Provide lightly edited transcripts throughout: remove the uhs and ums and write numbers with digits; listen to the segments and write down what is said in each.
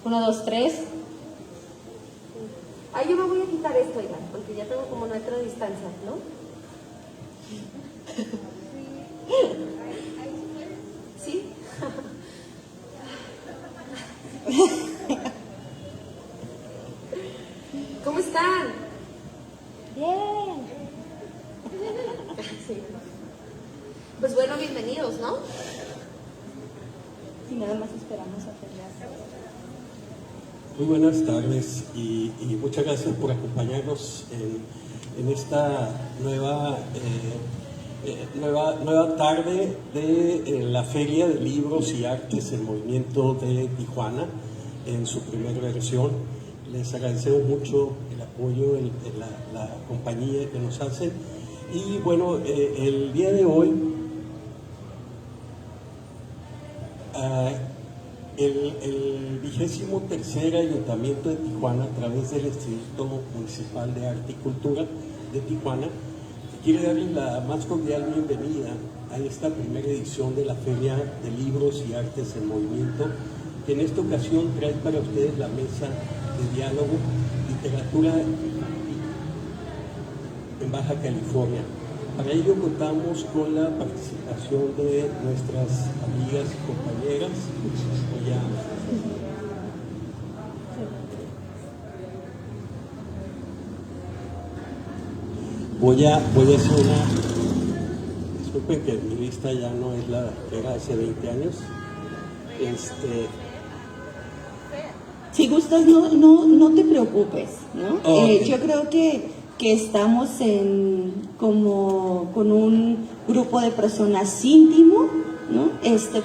1, 2, 3. Ay, yo me voy a quitar esto, Iván, porque ya tengo como 1 metro de distancia, ¿no? ¿Sí? ¿Cómo están? Bien. Sí. Pues bueno, bienvenidos, ¿no? Sí, nada más esperamos a que ya. Muy buenas tardes y muchas gracias por acompañarnos en esta nueva tarde de la Feria de Libros y Artes en Movimiento de Tijuana en su primera versión. Les agradecemos mucho el apoyo, la compañía que nos hacen. Y bueno, el día de hoy el 23º Ayuntamiento de Tijuana, a través del Instituto Municipal de Arte y Cultura de Tijuana, quiere darle la más cordial bienvenida a esta primera edición de la Feria de Libros y Artes en Movimiento, que en esta ocasión trae para ustedes la mesa de diálogo Literatura en Baja California. Para ello contamos con la participación de nuestras amigas y compañeras. Voy a hacer una... Disculpen que mi lista ya no es la que era hace 20 años. Si gustas, no te preocupes, ¿no? Okay. Yo creo que estamos con un grupo de personas íntimo, ¿no?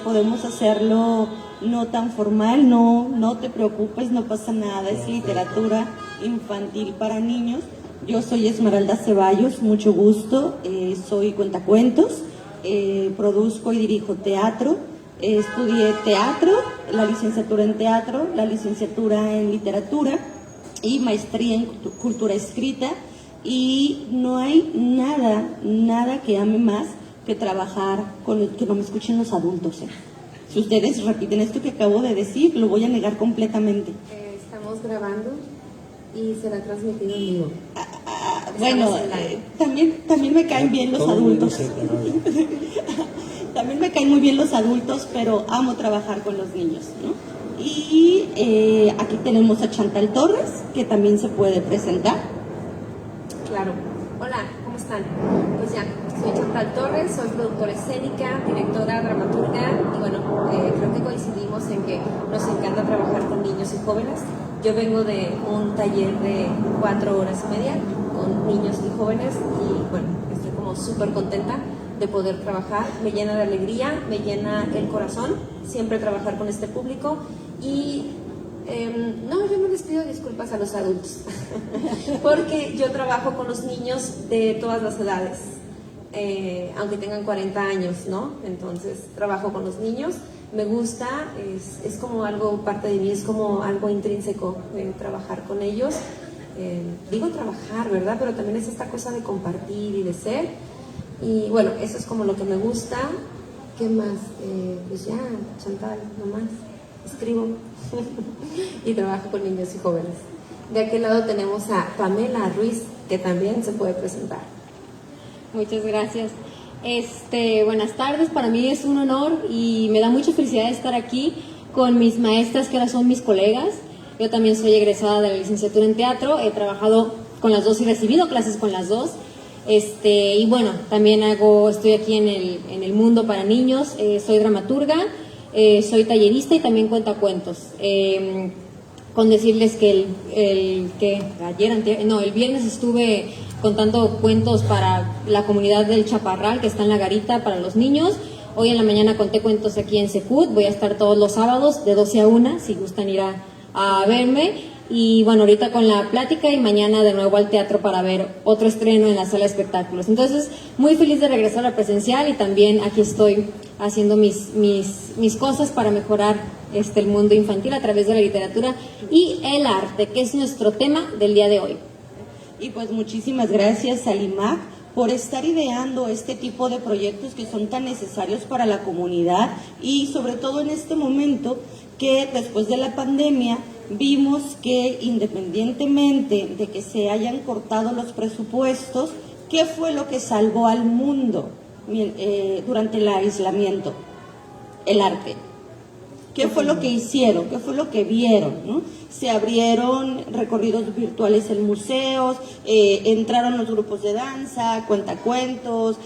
Podemos hacerlo no tan formal, no te preocupes, no pasa nada, es literatura infantil para niños. Yo soy Esmeralda Ceballos, mucho gusto, soy cuentacuentos, produzco y dirijo teatro, estudié teatro, la licenciatura en teatro, la licenciatura en literatura y maestría en cultura escrita. Y no hay nada que ame más que trabajar que no me escuchen los adultos. Si ustedes repiten esto que acabo de decir, lo voy a negar completamente. Estamos grabando y será transmitido en vivo. Bueno, también me caen bien los adultos. También me caen muy bien los adultos, pero amo trabajar con los niños, ¿no? Y aquí tenemos a Chantal Torres, que también se puede presentar. Claro. Hola, ¿cómo están? Pues ya, soy Chantal Torres, soy productora escénica, directora, dramaturga y bueno, creo que coincidimos en que nos encanta trabajar con niños y jóvenes. Yo vengo de un taller de 4 horas y media con niños y jóvenes y bueno, estoy como súper contenta de poder trabajar. Me llena de alegría, me llena el corazón siempre trabajar con este público y... yo no les pido disculpas a los adultos porque yo trabajo con los niños de todas las edades, aunque tengan 40 años, ¿no? Entonces trabajo con los niños, me gusta, es como algo parte de mí, es como algo intrínseco trabajar con ellos. Digo trabajar, ¿verdad? Pero también es esta cosa de compartir y de ser, y bueno, eso es como lo que me gusta. ¿Qué más? Pues ya, Chantal, nomás escribo y trabajo con niños y jóvenes. De aquel lado tenemos a Pamela Ruiz, que también se puede presentar. Muchas gracias. Buenas tardes, para mí es un honor y me da mucha felicidad estar aquí con mis maestras, que ahora son mis colegas. Yo también soy egresada de la licenciatura en teatro, he trabajado con las dos y recibido clases con las dos. Y bueno, también estoy aquí en el mundo para niños, soy dramaturga. Soy tallerista y también cuentacuentos. Con decirles que el viernes estuve contando cuentos para la comunidad del Chaparral, que está en La Garita, para los niños. Hoy en la mañana conté cuentos aquí en Secut. Voy a estar todos los sábados de 12 a 1, si gustan ir a verme. Y bueno, ahorita con la plática y mañana de nuevo al teatro para ver otro estreno en la sala de espectáculos. Entonces, muy feliz de regresar a presencial y también aquí estoy haciendo mis cosas para mejorar el mundo infantil a través de la literatura y el arte, que es nuestro tema del día de hoy. Y pues muchísimas gracias al IMAC por estar ideando este tipo de proyectos que son tan necesarios para la comunidad y sobre todo en este momento que después de la pandemia vimos que independientemente de que se hayan cortado los presupuestos, ¿qué fue lo que salvó al mundo durante el aislamiento? El arte. ¿Qué fue lo que hicieron? ¿Qué fue lo que vieron? ¿No? Se abrieron recorridos virtuales en museos, entraron los grupos de danza, cuentacuentos,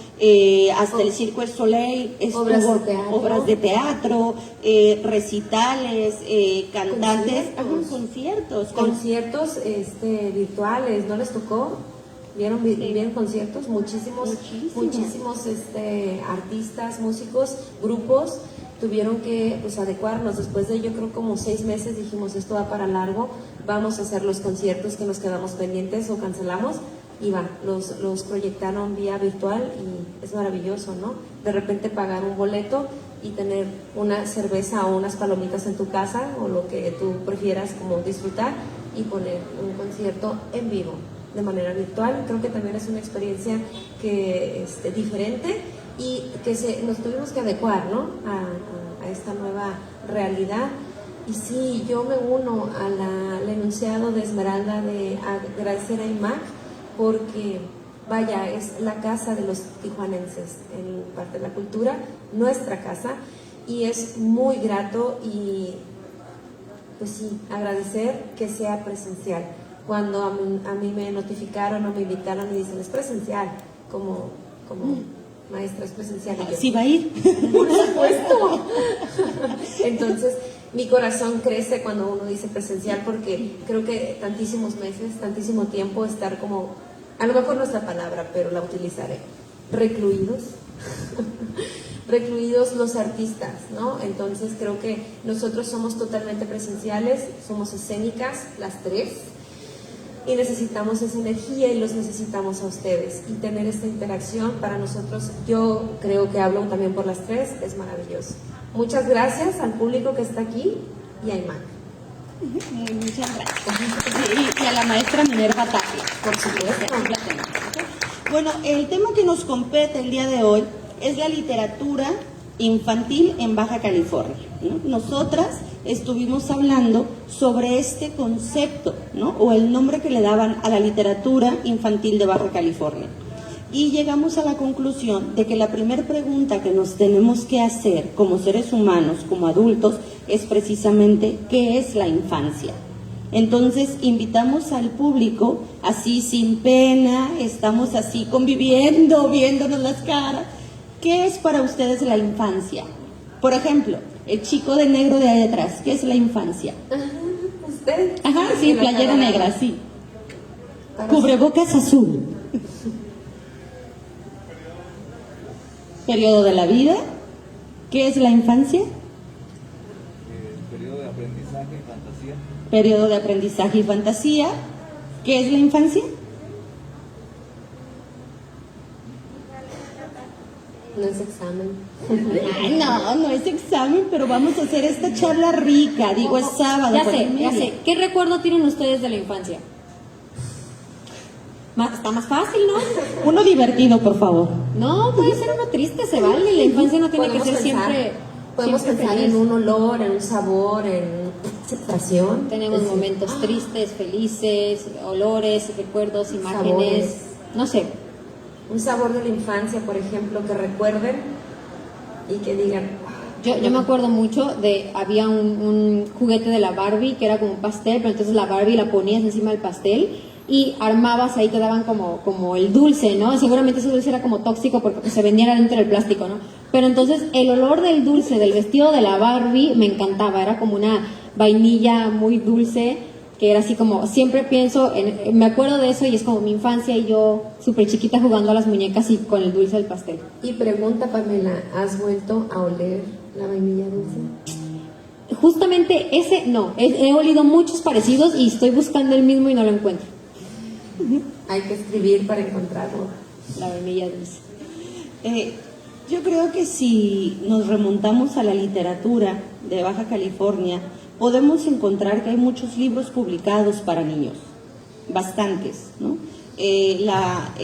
hasta el Circo du Soleil, obras de teatro, recitales, cantantes, conciertos virtuales, ¿no les tocó? ¿Vieron conciertos? Muchísimos artistas, músicos, grupos tuvieron que adecuarnos. Después de yo creo como 6 meses dijimos, esto va para largo, vamos a hacer los conciertos que nos quedamos pendientes o cancelamos, y los proyectaron vía virtual y es maravilloso, ¿no? De repente pagar un boleto y tener una cerveza o unas palomitas en tu casa o lo que tú prefieras como disfrutar y poner un concierto en vivo de manera virtual. Creo que también es una experiencia que diferente y que nos tuvimos que adecuar, ¿no? a esta nueva realidad. Y sí, yo me uno al enunciado de Esmeralda de agradecer a IMAC porque, vaya, es la casa de los tijuanenses en parte de la cultura, nuestra casa, y es muy grato y, pues sí, agradecer que sea presencial. Cuando a mí me notificaron o me invitaron y dicen, es presencial, como maestra, es presencial. Y yo, ¿sí va a ir? por supuesto. Entonces, mi corazón crece cuando uno dice presencial, porque creo que tantísimos meses, tantísimo tiempo estar como, a lo mejor no es la palabra, pero la utilizaré, recluidos. Recluidos los artistas, ¿no? Entonces creo que nosotros somos totalmente presenciales, somos escénicas, las tres, y necesitamos esa energía y los necesitamos a ustedes, y tener esta interacción para nosotros, yo creo que hablo también por las tres, es maravilloso. Muchas gracias al público que está aquí y a IMAC. Muchas gracias. Y a la maestra Minerva Tapia, por supuesto. Bueno, el tema que nos compete el día de hoy es la literatura infantil en Baja California, ¿no? Nosotras estuvimos hablando sobre este concepto, ¿no? O el nombre que le daban a la literatura infantil de Baja California. Y llegamos a la conclusión de que la primera pregunta que nos tenemos que hacer como seres humanos, como adultos, es precisamente ¿qué es la infancia? Entonces invitamos al público, así sin pena, estamos así conviviendo, viéndonos las caras. ¿Qué es para ustedes la infancia? Por ejemplo, el chico de negro de ahí atrás, ¿qué es la infancia? ¿Usted? Ajá, sí, playera negra, sí. Cubrebocas azul. Periodo de la vida. ¿Qué es la infancia? Periodo de aprendizaje y fantasía. Periodo de aprendizaje y fantasía. ¿Qué es la infancia? No es examen. Ay, no es examen, pero vamos a hacer esta charla rica. Digo, es sábado. Ya sé. ¿Qué recuerdo tienen ustedes de la infancia? Está más fácil, ¿no? Uno divertido, por favor. No, puede ser uno triste, se vale. La infancia no tiene que ser siempre. Podemos siempre pensar feliz. en un olor, en un sabor, en aceptación. Tenemos momentos tristes, felices, olores, recuerdos, imágenes. Sabores. No sé. Un sabor de la infancia, por ejemplo, que recuerden y que digan. Yo me acuerdo mucho había un juguete de la Barbie que era como un pastel, pero entonces la Barbie la ponías encima del pastel y armabas ahí, te daban como el dulce, ¿no? Seguramente ese dulce era como tóxico porque se vendía dentro del plástico, ¿no? Pero entonces el olor del dulce, del vestido de la Barbie, me encantaba, era como una vainilla muy dulce, que era así como, siempre pienso, me acuerdo de eso y es como mi infancia y yo súper chiquita jugando a las muñecas y con el dulce del pastel. Y pregunta, Pamela, ¿has vuelto a oler la vainilla dulce? Justamente ese, no, he olido muchos parecidos y estoy buscando el mismo y no lo encuentro. Hay que escribir para encontrarlo. La vainilla dulce. Yo creo que si nos remontamos a la literatura de Baja California, podemos encontrar que hay muchos libros publicados para niños, bastantes, ¿no? la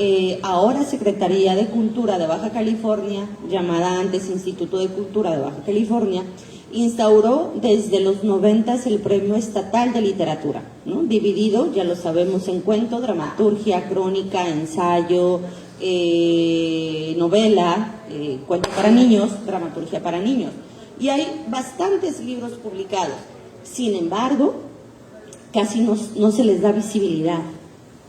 ahora Secretaría de Cultura de Baja California, llamada antes Instituto de Cultura de Baja California, instauró desde los 90 el Premio Estatal de Literatura, ¿no? Dividido, ya lo sabemos, en cuento, dramaturgia, crónica, ensayo, novela, cuento para niños, dramaturgia para niños. Y hay bastantes libros publicados. Sin embargo, casi no se les da visibilidad,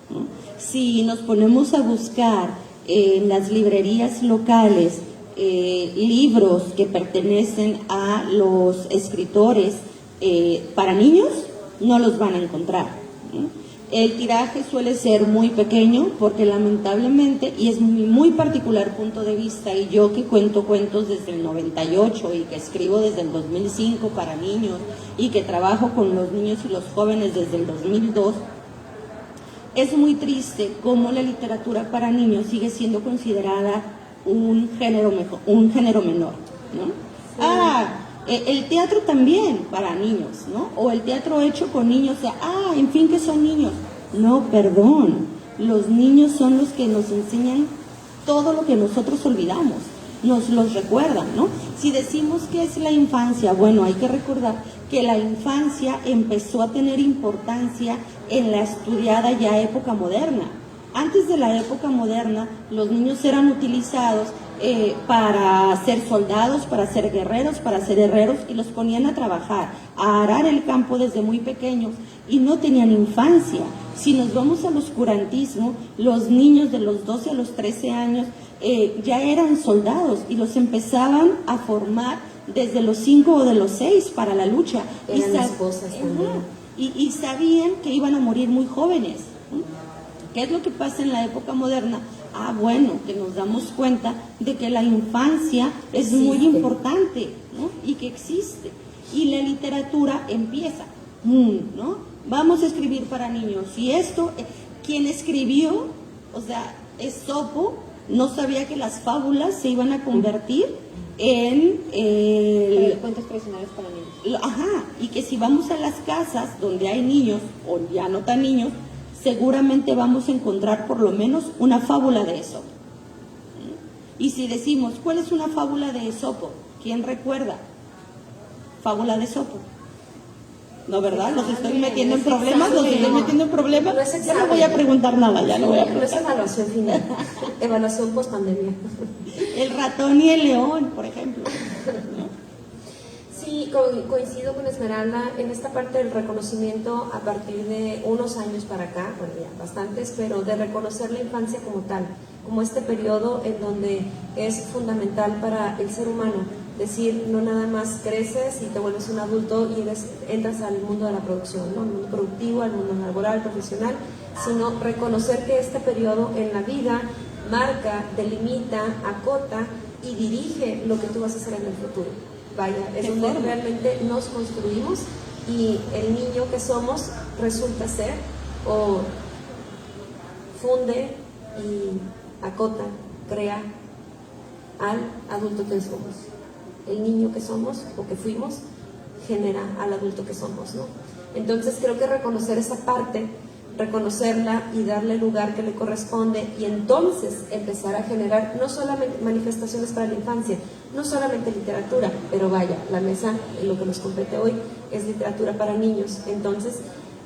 ¿no? Si nos ponemos a buscar en las librerías locales libros que pertenecen a los escritores para niños, no los van a encontrar, ¿no? El tiraje suele ser muy pequeño porque lamentablemente, y es mi muy particular punto de vista, y yo que cuento cuentos desde el 98 y que escribo desde el 2005 para niños y que trabajo con los niños y los jóvenes desde el 2002, es muy triste cómo la literatura para niños sigue siendo considerada un género menor, ¿no? El teatro también para niños, ¿no? O el teatro hecho con niños, en fin, que son niños. No, perdón, los niños son los que nos enseñan todo lo que nosotros olvidamos, nos los recuerdan, ¿no? Si decimos que es la infancia, bueno, hay que recordar que la infancia empezó a tener importancia en la estudiada ya época moderna. Antes de la época moderna, los niños eran utilizados para ser soldados, para ser guerreros, para ser herreros, y los ponían a trabajar, a arar el campo desde muy pequeños, y no tenían infancia. Si nos vamos al oscurantismo, los niños de los 12 a los 13 años ya eran soldados y los empezaban a formar desde los 5 o de los 6 para la lucha. Eran esposas también. Y sabían que iban a morir muy jóvenes. ¿Qué es lo que pasa en la época moderna? Bueno, que nos damos cuenta de que la infancia es muy importante, ¿no? Y que existe. Y la literatura empieza, ¿no? Vamos a escribir para niños. Y esto, quien escribió, o sea, Esopo, no sabía que las fábulas se iban a convertir en cuentos tradicionales para niños. Y que si vamos a las casas donde hay niños, o ya no tan niños, seguramente vamos a encontrar por lo menos una fábula de Esopo. Y si decimos, ¿cuál es una fábula de Esopo? ¿Quién recuerda? Fábula de Esopo. ¿No, verdad? Los estoy metiendo en problemas, Ya no voy a preguntar nada, No es evaluación final, evaluación post pandemia. El ratón y el león, por ejemplo. Sí, coincido con Esmeralda en esta parte del reconocimiento a partir de unos años para acá, bueno, ya bastantes, pero de reconocer la infancia como tal, como este periodo en donde es fundamental para el ser humano. Decir, no nada más creces y te vuelves un adulto y entras al mundo de la producción, ¿no? Al mundo productivo, al mundo laboral, profesional, sino reconocer que este periodo en la vida marca, delimita, acota y dirige lo que tú vas a hacer en el futuro. Vaya, es donde realmente nos construimos y el niño que somos resulta ser o funde y acota, crea al adulto que somos. El niño que somos o que fuimos genera al adulto que somos, ¿no? Entonces creo que reconocer esa parte, reconocerla y darle el lugar que le corresponde y entonces empezar a generar no solamente manifestaciones para la infancia, no solamente literatura, pero vaya, la mesa, lo que nos compete hoy es literatura para niños. Entonces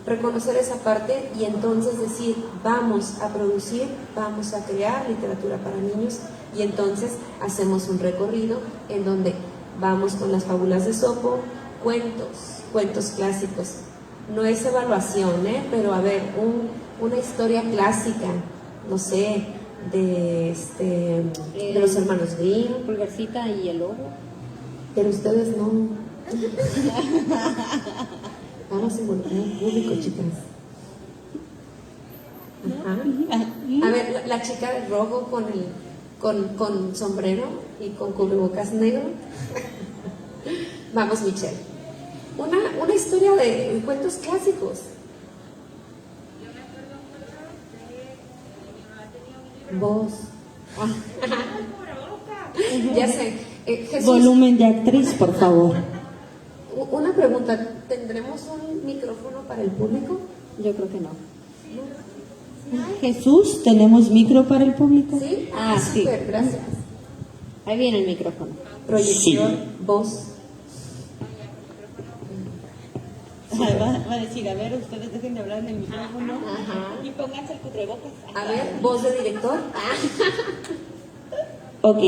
reconocer esa parte y entonces decir, vamos a producir, vamos a crear literatura para niños, y entonces hacemos un recorrido en donde vamos con las fábulas de Esopo, cuentos clásicos. No es evaluación, pero a ver, una historia clásica, no sé, de los hermanos Grimm. Pulgarcita y el lobo. Pero ustedes no. Vamos a involucrar al público, chicas. A ver, la chica de rojo con sombrero y con cubrebocas negro. Vamos, Michelle. Una historia de cuentos clásicos. Vos. Ya sé. Jesús, Volumen de actriz, por favor. una pregunta. ¿Tendremos un micrófono para el público? Yo creo que no. Jesús, ¿tenemos micro para el público? ¿Sí? Ah, sí. Súper, gracias. Ahí viene el micrófono. Proyección, voz. Va a decir, a ver, ustedes dejen de hablar en el micrófono y pónganse el cubrebocas. A ver, voz de director. Ok,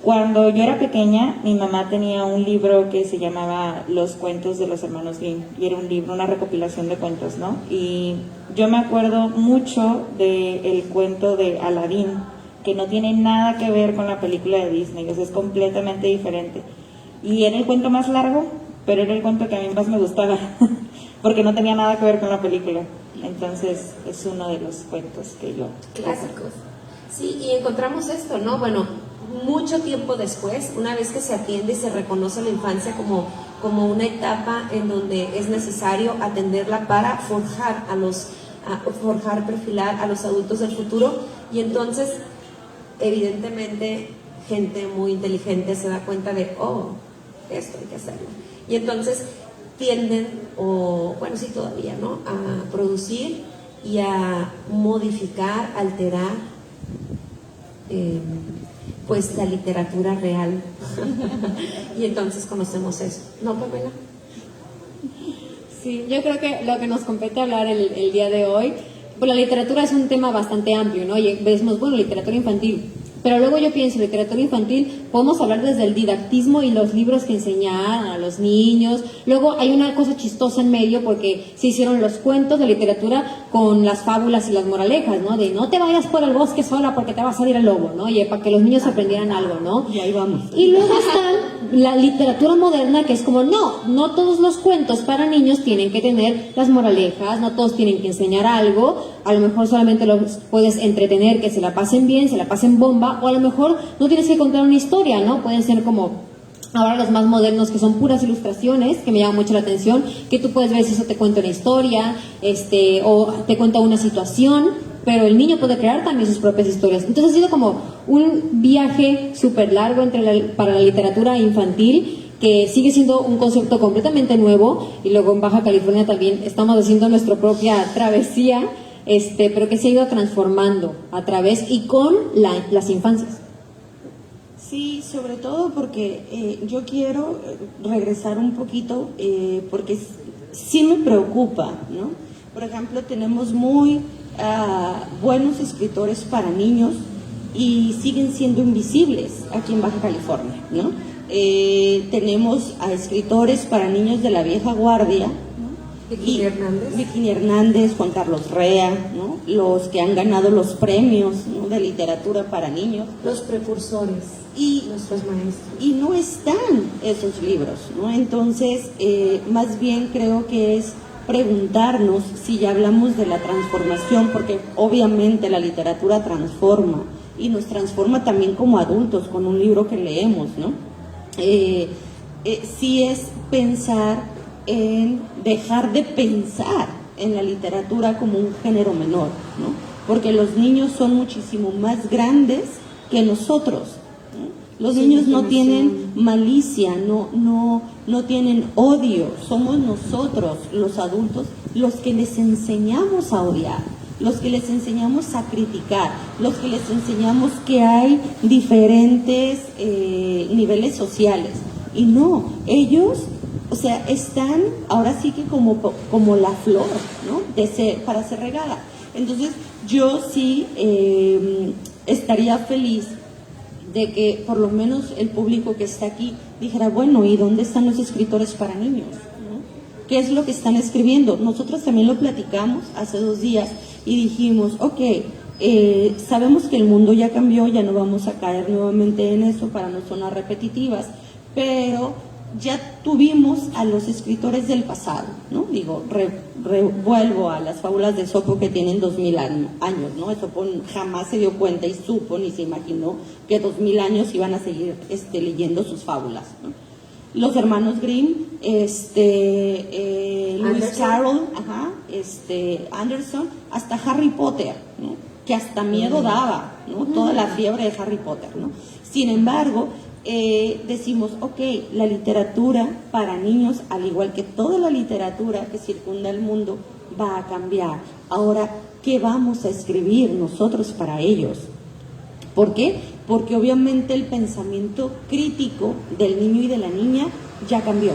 cuando yo era pequeña, mi mamá tenía un libro que se llamaba Los cuentos de los hermanos Grimm, y era un libro, una recopilación de cuentos, ¿no? Y yo me acuerdo mucho del cuento de Aladín, que no tiene nada que ver con la película de Disney, o sea, es completamente diferente. Y era el cuento más largo, pero era el cuento que a mí más me gustaba, porque no tenía nada que ver con la película. Entonces, es uno de los cuentos que yo... Clásicos. Sí, y encontramos esto, ¿no? Bueno, mucho tiempo después, una vez que se atiende y se reconoce la infancia como una etapa en donde es necesario atenderla para forjar, perfilar a los adultos del futuro, y entonces, evidentemente, gente muy inteligente se da cuenta de, esto hay que hacerlo. Y entonces tienden, bueno, sí todavía, ¿no?, a producir y a modificar, alterar, pues la literatura real. Y entonces conocemos eso, ¿no, Pamela? Sí, yo creo que lo que nos compete hablar el día de hoy, pues la literatura es un tema bastante amplio, ¿no? Y decimos, bueno, literatura infantil. Pero luego yo pienso, literatura infantil, podemos hablar desde el didactismo y los libros que enseñan a los niños. Luego hay una cosa chistosa en medio, porque se hicieron los cuentos de literatura con las fábulas y las moralejas, ¿no? De no te vayas por el bosque sola porque te va a salir el lobo, ¿no? Y para que los niños aprendieran algo, ¿no? Y ahí vamos. Y luego está la literatura moderna, que es como, no todos los cuentos para niños tienen que tener las moralejas, no todos tienen que enseñar algo, a lo mejor solamente los puedes entretener, que se la pasen bien, se la pasen bomba, o a lo mejor no tienes que contar una historia, ¿no? Pueden ser como ahora los más modernos, que son puras ilustraciones, que me llaman mucho la atención, que tú puedes ver si eso te cuenta una historia, o te cuenta una situación, pero el niño puede crear también sus propias historias. Entonces ha sido como un viaje súper largo para la literatura infantil, que sigue siendo un concepto completamente nuevo, y luego en Baja California también estamos haciendo nuestra propia travesía, pero que se ha ido transformando a través y con las infancias. Sí, sobre todo porque yo quiero regresar un poquito, porque sí me preocupa, ¿no? Por ejemplo, tenemos muy buenos escritores para niños y siguen siendo invisibles aquí en Baja California, ¿no? Tenemos a escritores para niños de la vieja guardia, Virginia Hernández, Juan Carlos Rea, ¿no? Los que han ganado los premios, ¿no?, de literatura para niños. Los precursores, nuestros maestros. Y no están esos libros, ¿no? Entonces, más bien creo que es preguntarnos si ya hablamos de la transformación, porque obviamente la literatura transforma, y nos transforma también como adultos con un libro que leemos, ¿no? Sí es pensar en dejar de pensar en la literatura como un género menor, ¿no? Porque los niños son muchísimo más grandes que nosotros, ¿no? Los niños no tienen malicia, no tienen odio. Somos nosotros, los adultos, los que les enseñamos a odiar, los que les enseñamos a criticar, los que les enseñamos que hay diferentes niveles sociales. Y no, ellos, o sea, están ahora sí que como la flor, ¿no? Para ser regada. Entonces, yo sí estaría feliz de que por lo menos el público que está aquí dijera, bueno, ¿y dónde están los escritores para niños? ¿No? ¿Qué es lo que están escribiendo? Nosotros también lo platicamos hace 2 días y dijimos, sabemos que el mundo ya cambió, ya no vamos a caer nuevamente en eso para no sonar repetitivas, pero ya tuvimos a los escritores del pasado, ¿no? Digo, vuelvo a las fábulas de Esopo, que tienen 2000 años, ¿no? Esopo jamás se dio cuenta y supo ni se imaginó que 2000 años iban a seguir leyendo sus fábulas, ¿no? Los hermanos Grimm, Lewis Carroll, Anderson, hasta Harry Potter, ¿no? Que hasta miedo daba, ¿no? Toda la fiebre de Harry Potter, ¿no? Sin embargo, decimos, ok, la literatura para niños, al igual que toda la literatura que circunda el mundo, va a cambiar. Ahora, ¿qué vamos a escribir nosotros para ellos? ¿Por qué? Porque obviamente el pensamiento crítico del niño y de la niña ya cambió.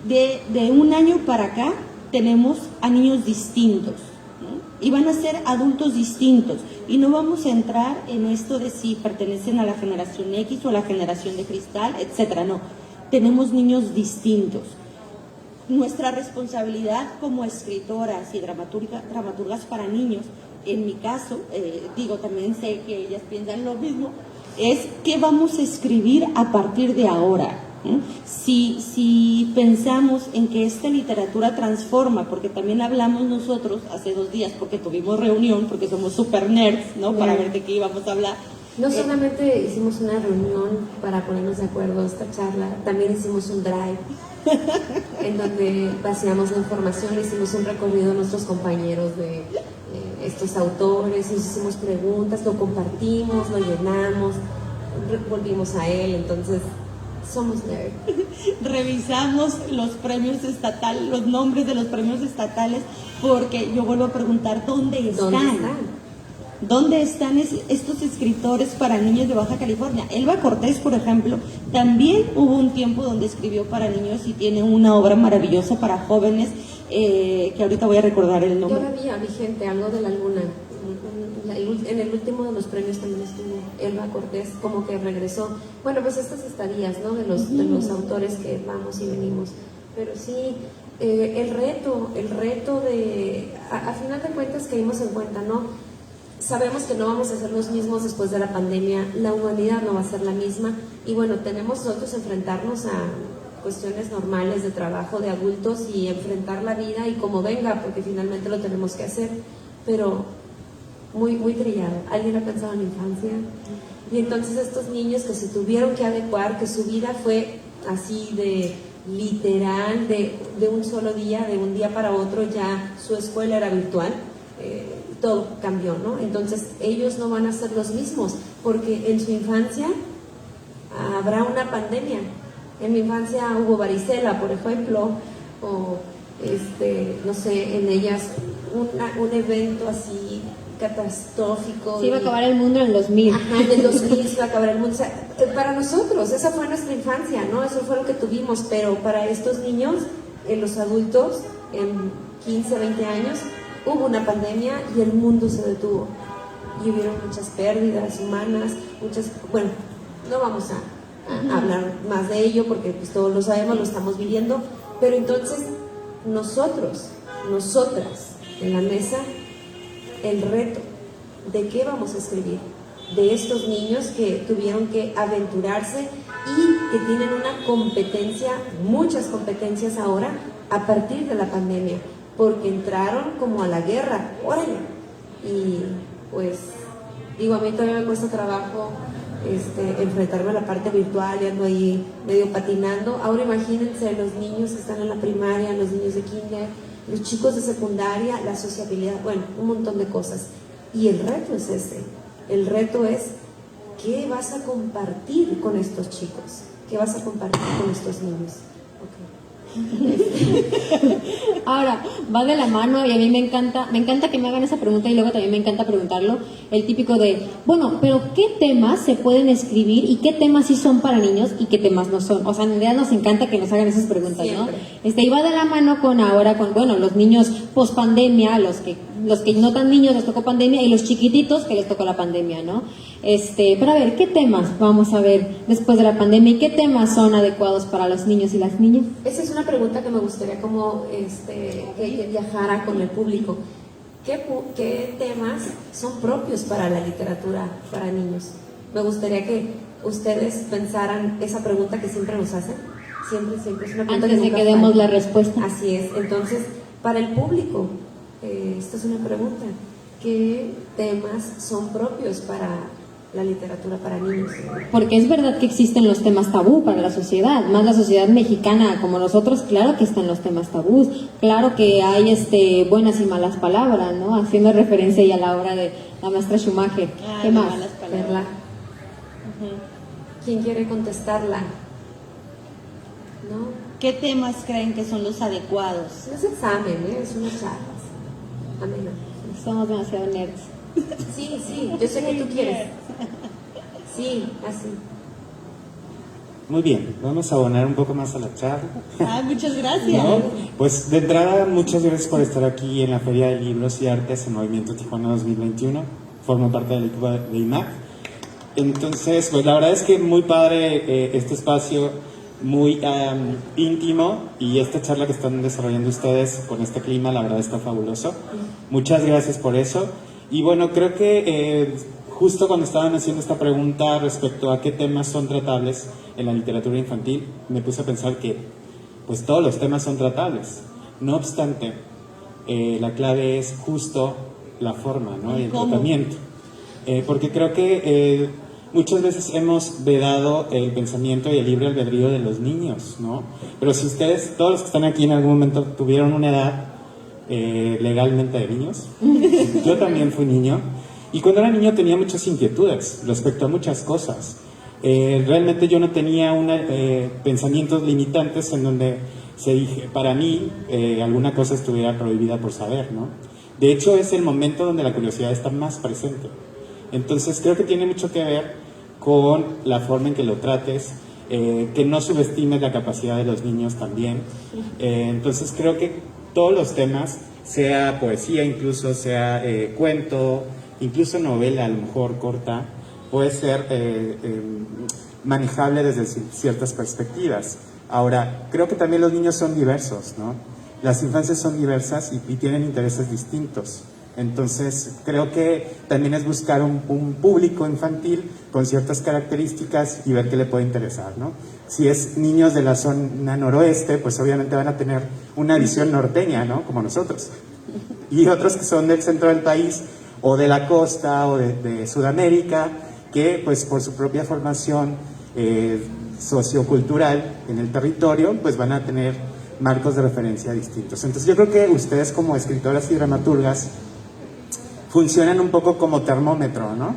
De un año para acá tenemos a niños distintos, ¿no? Y van a ser adultos distintos. Y no vamos a entrar en esto de si pertenecen a la generación X o a la generación de cristal, etcétera. No, tenemos niños distintos. Nuestra responsabilidad como escritoras y dramaturgas para niños, en mi caso, también sé que ellas piensan lo mismo, es qué vamos a escribir a partir de ahora. Si pensamos en que esta literatura transforma, porque también hablamos nosotros hace 2 días, porque tuvimos reunión, porque somos super nerds, ¿no? Para ver de qué íbamos a hablar. No solamente hicimos una reunión para ponernos de acuerdo esta charla, también hicimos un drive en donde vaciamos la información, hicimos un recorrido a nuestros compañeros de estos autores, nos hicimos preguntas, lo compartimos, lo llenamos, volvimos a él, entonces somos nerds. Revisamos los premios estatales, los nombres de los premios estatales, porque yo vuelvo a preguntar, ¿dónde están? ¿Dónde están estos escritores para niños de Baja California? Elba Cortés, por ejemplo, también hubo un tiempo donde escribió para niños y tiene una obra maravillosa para jóvenes, que ahorita voy a recordar el nombre. Todavía vigente, algo de la luna. En el último de los premios también estuvo Elba Cortés, como que regresó. Bueno, pues estas estadías, ¿no? De los autores que vamos y venimos. Pero sí, el reto de, a final de cuentas, caímos en cuenta, ¿no? Sabemos que no vamos a ser los mismos después de la pandemia, la humanidad no va a ser la misma y bueno, tenemos nosotros enfrentarnos a cuestiones normales de trabajo de adultos y enfrentar la vida y como venga, porque finalmente lo tenemos que hacer, pero muy, muy trillado. ¿Alguien ha pensado en la infancia? Y entonces estos niños que se tuvieron que adecuar, que su vida fue así de literal, de un solo día, de un día para otro, ya su escuela era virtual, todo cambió, ¿no? Entonces ellos no van a ser los mismos, porque en su infancia habrá una pandemia. En mi infancia hubo varicela, por ejemplo, o no sé, en ellas un evento así catastrófico. Se iba a acabar el mundo en el 2000. Ajá, en el 2000 se iba a acabar el mundo. O sea, para nosotros, esa fue nuestra infancia, ¿no? Eso fue lo que tuvimos, pero para estos niños, los adultos, en 15, 20 años, hubo una pandemia y el mundo se detuvo. Y hubieron muchas pérdidas humanas, bueno, no vamos a hablar más de ello porque pues todos lo sabemos, lo estamos viviendo, pero entonces nosotras, en la mesa, el reto de qué vamos a escribir, de estos niños que tuvieron que aventurarse y que tienen una competencia, muchas competencias ahora a partir de la pandemia, porque entraron como a la guerra, órale, y pues digo, a mí todavía me cuesta trabajo enfrentarme a la parte virtual y ando ahí medio patinando. Ahora imagínense, los niños que están en la primaria, los niños de kinder, los chicos de secundaria, la sociabilidad, bueno, un montón de cosas. Y el reto es ese, el reto es ¿qué vas a compartir con estos chicos? ¿Qué vas a compartir con estos niños? Okay. Ahora, va de la mano y a mí me encanta que me hagan esa pregunta y luego también me encanta preguntarlo, el típico de, bueno, pero ¿qué temas se pueden escribir y qué temas sí son para niños y qué temas no son? O sea, en realidad nos encanta que nos hagan esas preguntas, siempre, ¿no? Y va de la mano con bueno, los niños post pandemia, los que no tan niños les tocó pandemia y los chiquititos que les tocó la pandemia, ¿no? Pero a ver, ¿qué temas vamos a ver después de la pandemia y qué temas son adecuados para los niños y las niñas? Esa es una pregunta que me gustaría como que viajara con el público. ¿Qué temas son propios para la literatura para niños? Me gustaría que ustedes pensaran esa pregunta que siempre nos hacen. Siempre es una pregunta antes de que demos la respuesta. Así es. Entonces, para el público, esta es una pregunta. ¿Qué temas son propios para la literatura para niños? Porque es verdad que existen los temas tabú para la sociedad, más la sociedad mexicana como nosotros, claro que están los temas tabús, claro que hay buenas y malas palabras, ¿no? Haciendo referencia ya a la obra de la maestra Schumacher. ¿Qué más? Perla. ¿Quién quiere contestarla? ¿No? ¿Qué temas creen que son los adecuados? No es examen, es una charla. Amén. Somos demasiado nerds. Sí, yo sé que tú quieres. Sí, así. Muy bien, vamos a abonar un poco más a la charla. Muchas gracias. ¿No? Pues de entrada, muchas gracias por estar aquí en la Feria de Libros y Artes en Movimiento Tijuana 2021. Formo parte del equipo de IMAC. Entonces, pues la verdad es que muy padre este espacio, muy íntimo, y esta charla que están desarrollando ustedes con este clima, la verdad está fabuloso. Muchas gracias por eso. Y bueno, creo que justo cuando estaban haciendo esta pregunta respecto a qué temas son tratables en la literatura infantil, me puse a pensar que pues todos los temas son tratables. No obstante, la clave es justo la forma, ¿no? Y el tratamiento. Porque creo que muchas veces hemos vedado el pensamiento y el libre albedrío de los niños, ¿no? Pero si ustedes, todos los que están aquí en algún momento tuvieron una edad legalmente de niños, yo también fui niño, y cuando era niño tenía muchas inquietudes respecto a muchas cosas. Realmente yo no tenía pensamientos limitantes en donde se dije, para mí alguna cosa estuviera prohibida por saber, ¿no? De hecho es el momento donde la curiosidad está más presente. Entonces creo que tiene mucho que ver con la forma en que lo trates, que no subestimes la capacidad de los niños también. Entonces creo que todos los temas, sea poesía, incluso sea cuento, incluso novela a lo mejor corta, puede ser manejable desde ciertas perspectivas. Ahora, creo que también los niños son diversos, ¿no? Las infancias son diversas y tienen intereses distintos. Entonces, creo que también es buscar un público infantil con ciertas características y ver qué le puede interesar, ¿no? Si es niños de la zona noroeste, pues obviamente van a tener una visión norteña, ¿no? Como nosotros. Y otros que son del centro del país, o de la costa, o de Sudamérica, que pues por su propia formación sociocultural en el territorio, pues van a tener marcos de referencia distintos. Entonces yo creo que ustedes como escritoras y dramaturgas funcionan un poco como termómetro, ¿no?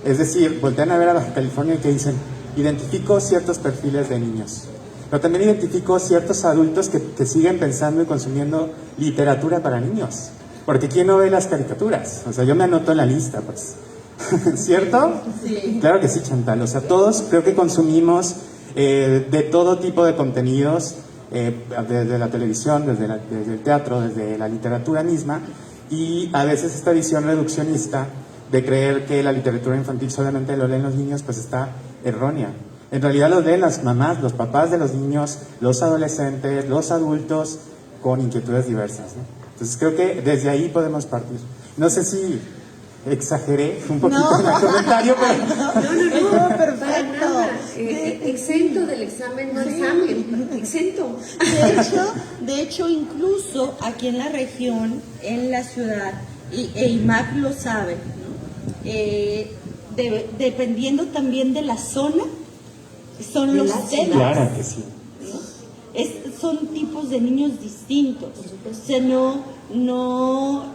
Es decir, voltean a ver a Baja California y que dicen, identifico ciertos perfiles de niños, pero también identifico ciertos adultos que siguen pensando y consumiendo literatura para niños, porque ¿quién no ve las caricaturas? O sea, yo me anoto en la lista, pues. ¿Cierto? Sí. Claro que sí, Chantal. O sea, todos creo que consumimos de todo tipo de contenidos, desde la televisión, desde el teatro, desde la literatura misma, y a veces esta visión reduccionista de creer que la literatura infantil solamente lo leen los niños, pues está errónea. En realidad lo leen las mamás, los papás de los niños, los adolescentes, los adultos con inquietudes diversas, ¿no? Entonces creo que desde ahí podemos partir. No sé si exageré un poquito en el comentario, pero... No, perfecto. Exento del examen, no examen, exento. De hecho, incluso aquí en la región, en la ciudad, e IMAC lo sabe, ¿no? Dependiendo también de la zona, son los temas. Claro que sí. Son tipos de niños distintos. O sea, no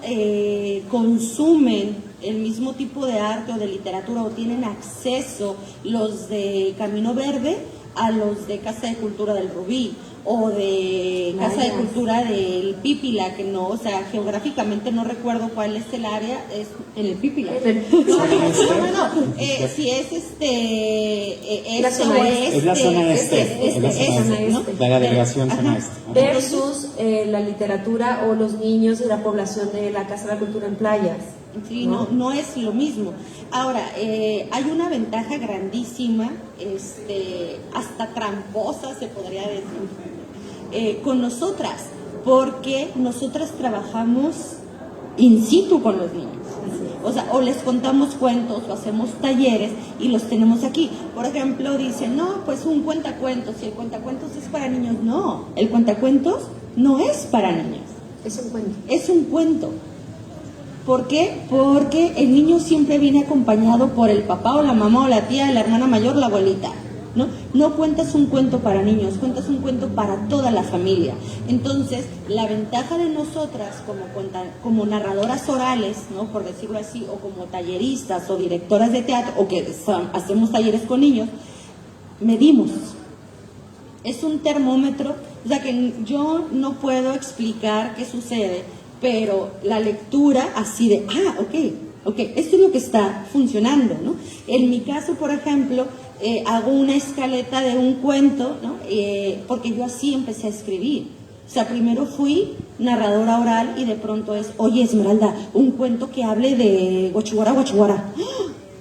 consumen el mismo tipo de arte o de literatura, o tienen acceso los de Camino Verde a los de Casa de Cultura del Rubí, o de Casa de Cultura del Pípila, que no, o sea, geográficamente no recuerdo cuál es el área, es en el Pípila. Si es la zona este, es la zona este, ¿no? La delegación zona este. Versus la literatura o los niños de la población de la Casa de la Cultura en Playas. Sí, no es lo mismo. Ahora, hay una ventaja grandísima, hasta tramposa se podría decir, con nosotras, porque nosotras trabajamos in situ con los niños. O sea, o les contamos cuentos o hacemos talleres y los tenemos aquí. Por ejemplo, dicen, no, pues un cuentacuentos, y el cuentacuentos es para niños. No, el cuentacuentos no es para niños. Es un cuento. Es un cuento. ¿Por qué? Porque el niño siempre viene acompañado por el papá o la mamá o la tía, la hermana mayor, la abuelita, ¿no? no cuentas un cuento para niños, cuentas un cuento para toda la familia. Entonces, la ventaja de nosotras como narradoras orales, ¿no? Por decirlo así, o como talleristas o directoras de teatro, o que hacemos talleres con niños, medimos. Es un termómetro, o sea que yo no puedo explicar qué sucede, pero la lectura así de, ok, esto es lo que está funcionando, ¿no? En mi caso, por ejemplo, hago una escaleta de un cuento, ¿no? Porque yo así empecé a escribir. O sea, primero fui narradora oral y de pronto es, oye, Esmeralda, un cuento que hable de Guachuara, Guachuara.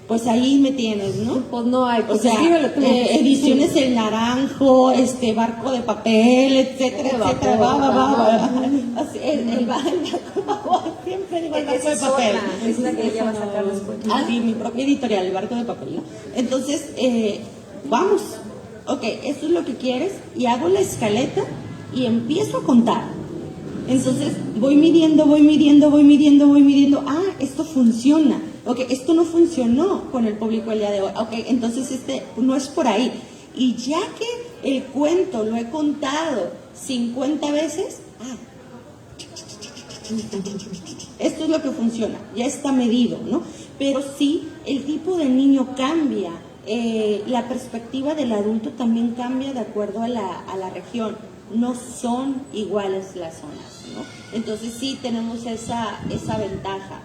Pues ahí me tienes, ¿no? Pues no hay, pues o sea, Ediciones El Naranjo, Barco de Papel, etcétera, etcétera, va. Así, el barco, siempre digo el barco de papel. Es la que ella va a sacar después. Sí, mi propia editorial, El Barco de Papel, ¿no? Entonces, vamos, ok, esto es lo que quieres, y hago la escaleta y empiezo a contar. Entonces, voy midiendo, esto funciona. Ok, esto no funcionó con el público el día de hoy. Ok, entonces no es por ahí. Y ya que el cuento lo he contado 50 veces, esto es lo que funciona, ya está medido, ¿no? Pero sí, el tipo de niño cambia, la perspectiva del adulto también cambia de acuerdo a la región. No son iguales las zonas, ¿no? Entonces sí tenemos esa ventaja.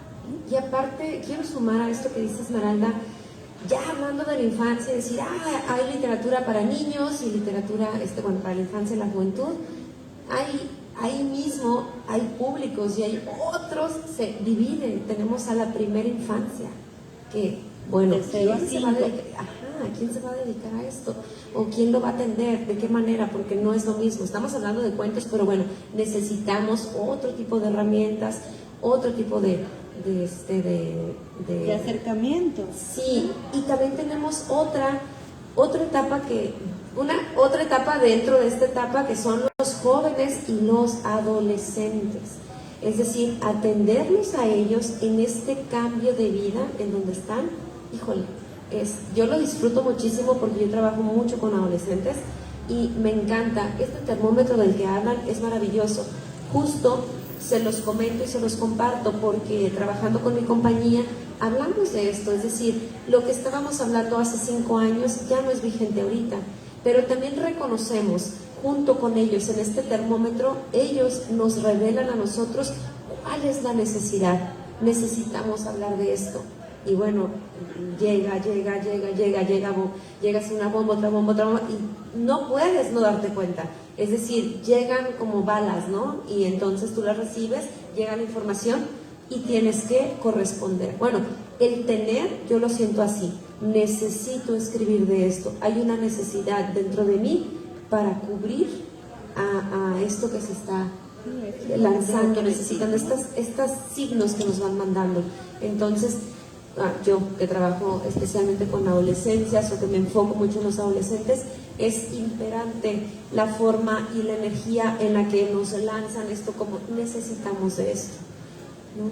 Y aparte, quiero sumar a esto que dice Esmeralda, ya hablando de la infancia, decir, hay literatura para niños y literatura, para la infancia y la juventud, ahí mismo hay públicos y hay otros, se dividen. Tenemos a la primera infancia, que, bueno, ¿quién se va a dedicar a esto? ¿O quién lo va a atender? ¿De qué manera? Porque no es lo mismo. Estamos hablando de cuentos, pero bueno, necesitamos otro tipo de herramientas, otro tipo de acercamiento. Sí, y también tenemos otra etapa dentro de esta etapa, que son los jóvenes y los adolescentes. Es decir, atenderlos a ellos en este cambio de vida en donde están. Híjole, yo lo disfruto muchísimo porque yo trabajo mucho con adolescentes y me encanta. Este termómetro del que hablan es maravilloso. Justo se los comento y se los comparto porque trabajando con mi compañía hablamos de esto, es decir, lo que estábamos hablando hace 5 años ya no es vigente ahorita, pero también reconocemos junto con ellos en este termómetro, ellos nos revelan a nosotros cuál es la necesidad, necesitamos hablar de esto. Y bueno, llega una bomba, otra bomba, y no puedes no darte cuenta. Es decir, llegan como balas, ¿no? Y entonces tú las recibes, llega la información y tienes que corresponder. Bueno, el tener, yo lo siento así, necesito escribir de esto. Hay una necesidad dentro de mí para cubrir a esto que se está lanzando, necesitando estos signos que nos van mandando. Entonces, yo que trabajo especialmente con adolescencias o que me enfoco mucho en los adolescentes, es imperante la forma y la energía en la que nos lanzan esto, como necesitamos de esto, ¿no?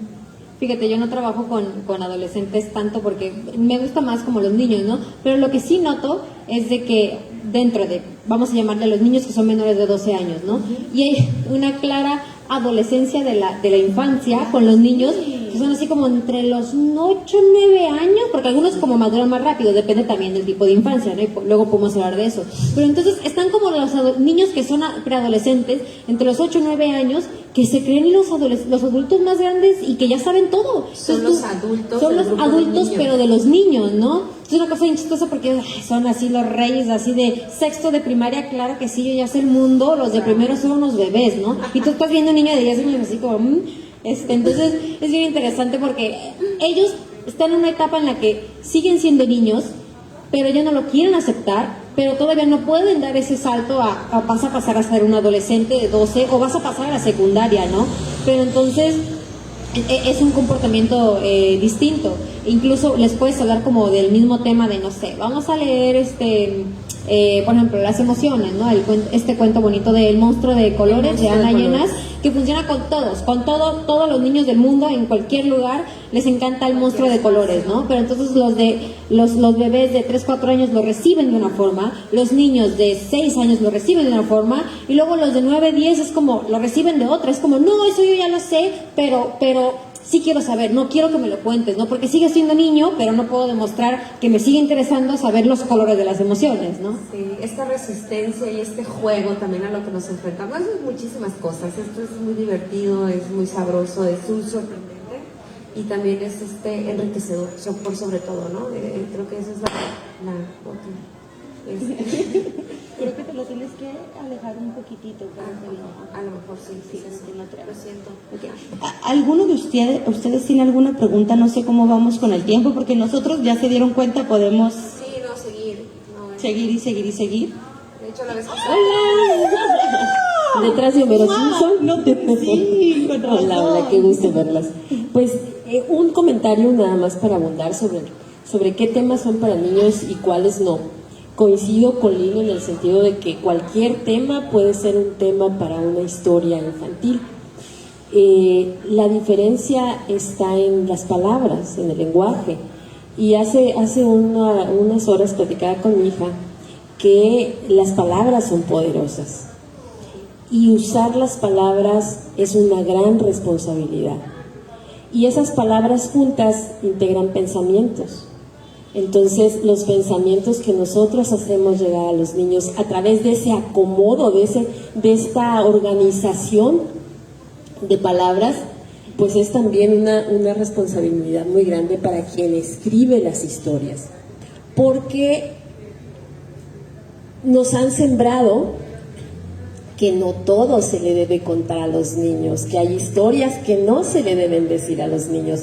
Fíjate, yo no trabajo con adolescentes tanto porque me gusta más como los niños, ¿no? Pero lo que sí noto es de que dentro de, vamos a llamarle a los niños que son menores de 12 años, ¿no? Y hay una clara adolescencia de la infancia con los niños que son así como entre los 8 y 9 años, porque algunos como maduran más rápido, depende también del tipo de infancia, ¿no? Y luego podemos hablar de eso. Pero entonces están como los niños que son preadolescentes, entre los 8 y 9 años, que se creen los adultos más grandes y que ya saben todo. Son los adultos. Son los adultos, pero de los niños, ¿no? Es una cosa bien chistosa porque son así los reyes, así de sexto de primaria, claro que sí, yo ya sé el mundo, los de primero son unos bebés, ¿no? Y tú estás viendo un niño de 10 años así como... entonces es bien interesante porque ellos están en una etapa en la que siguen siendo niños, pero ya no lo quieren aceptar, pero todavía no pueden dar ese salto vas a pasar a ser un adolescente de 12 o vas a pasar a la secundaria, ¿no? Pero entonces es un comportamiento distinto. Incluso les puedes hablar como del mismo tema de, no sé, vamos a leer por ejemplo, las emociones, ¿no? Este cuento bonito del monstruo de colores de Ana Llenas, que funciona con todos los niños del mundo, en cualquier lugar, les encanta el monstruo de colores, ¿no? Pero entonces los bebés de 3, 4 años lo reciben de una forma, los niños de 6 años lo reciben de una forma, y luego los de 9, 10 es como, lo reciben de otra, es como, no, eso yo ya lo sé, pero sí quiero saber, no quiero que me lo cuentes, ¿no? Porque sigue siendo niño, pero no puedo demostrar que me sigue interesando saber los colores de las emociones, ¿no? Sí, esta resistencia y este juego también a lo que nos enfrentamos, es muchísimas cosas. Esto es muy divertido, es muy sabroso, es muy sorprendente y también es enriquecedor, por sobre todo, ¿no? Creo que esa es la Creo que te lo tienes que alejar un poquitito. a lo mejor sí, no te lo siento. Okay. ¿Alguno de ustedes tiene alguna pregunta? No sé cómo vamos con el tiempo, porque nosotros ya se dieron cuenta, podemos Sí, no, seguir. No, seguir y seguir y seguir. De hecho, la vez pasada... Detrás de Homero Simpson. Sí, con razón. Hola, qué gusto verlas. Pues un comentario nada más para abundar sobre qué temas son para niños y cuáles no. Coincido con Lino en el sentido de que cualquier tema puede ser un tema para una historia infantil. La diferencia está en las palabras, en el lenguaje. Y hace unas horas platicaba con mi hija que las palabras son poderosas. Y usar las palabras es una gran responsabilidad. Y esas palabras juntas integran pensamientos. Entonces, los pensamientos que nosotros hacemos llegar a los niños a través de ese acomodo, de esta organización de palabras, pues es también una responsabilidad muy grande para quien escribe las historias. Porque nos han sembrado que no todo se le debe contar a los niños, que hay historias que no se le deben decir a los niños.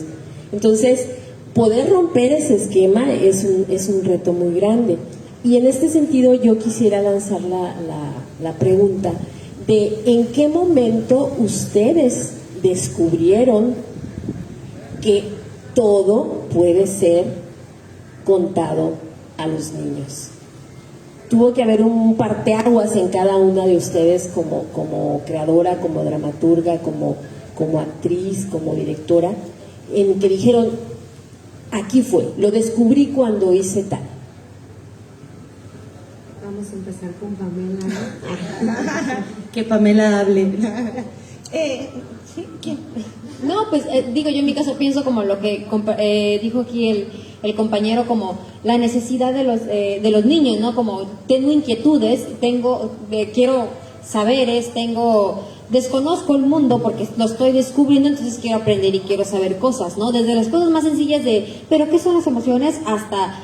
Entonces, poder romper ese esquema es un reto muy grande. Y en este sentido yo quisiera lanzar la pregunta de ¿en qué momento ustedes descubrieron que todo puede ser contado a los niños? Tuvo que haber un parteaguas en cada una de ustedes como creadora, como dramaturga, como actriz, como directora, en que dijeron, aquí fue, lo descubrí cuando hice tal. Vamos a empezar con Pamela. Que Pamela hable. ¿Sí? ¿Quién? No, pues digo, yo en mi caso pienso como lo que dijo aquí el compañero, como la necesidad de los niños, ¿no? Como tengo inquietudes, quiero saberes, desconozco el mundo porque lo estoy descubriendo, entonces quiero aprender y quiero saber cosas, ¿no? Desde las cosas más sencillas ¿pero qué son las emociones? Hasta,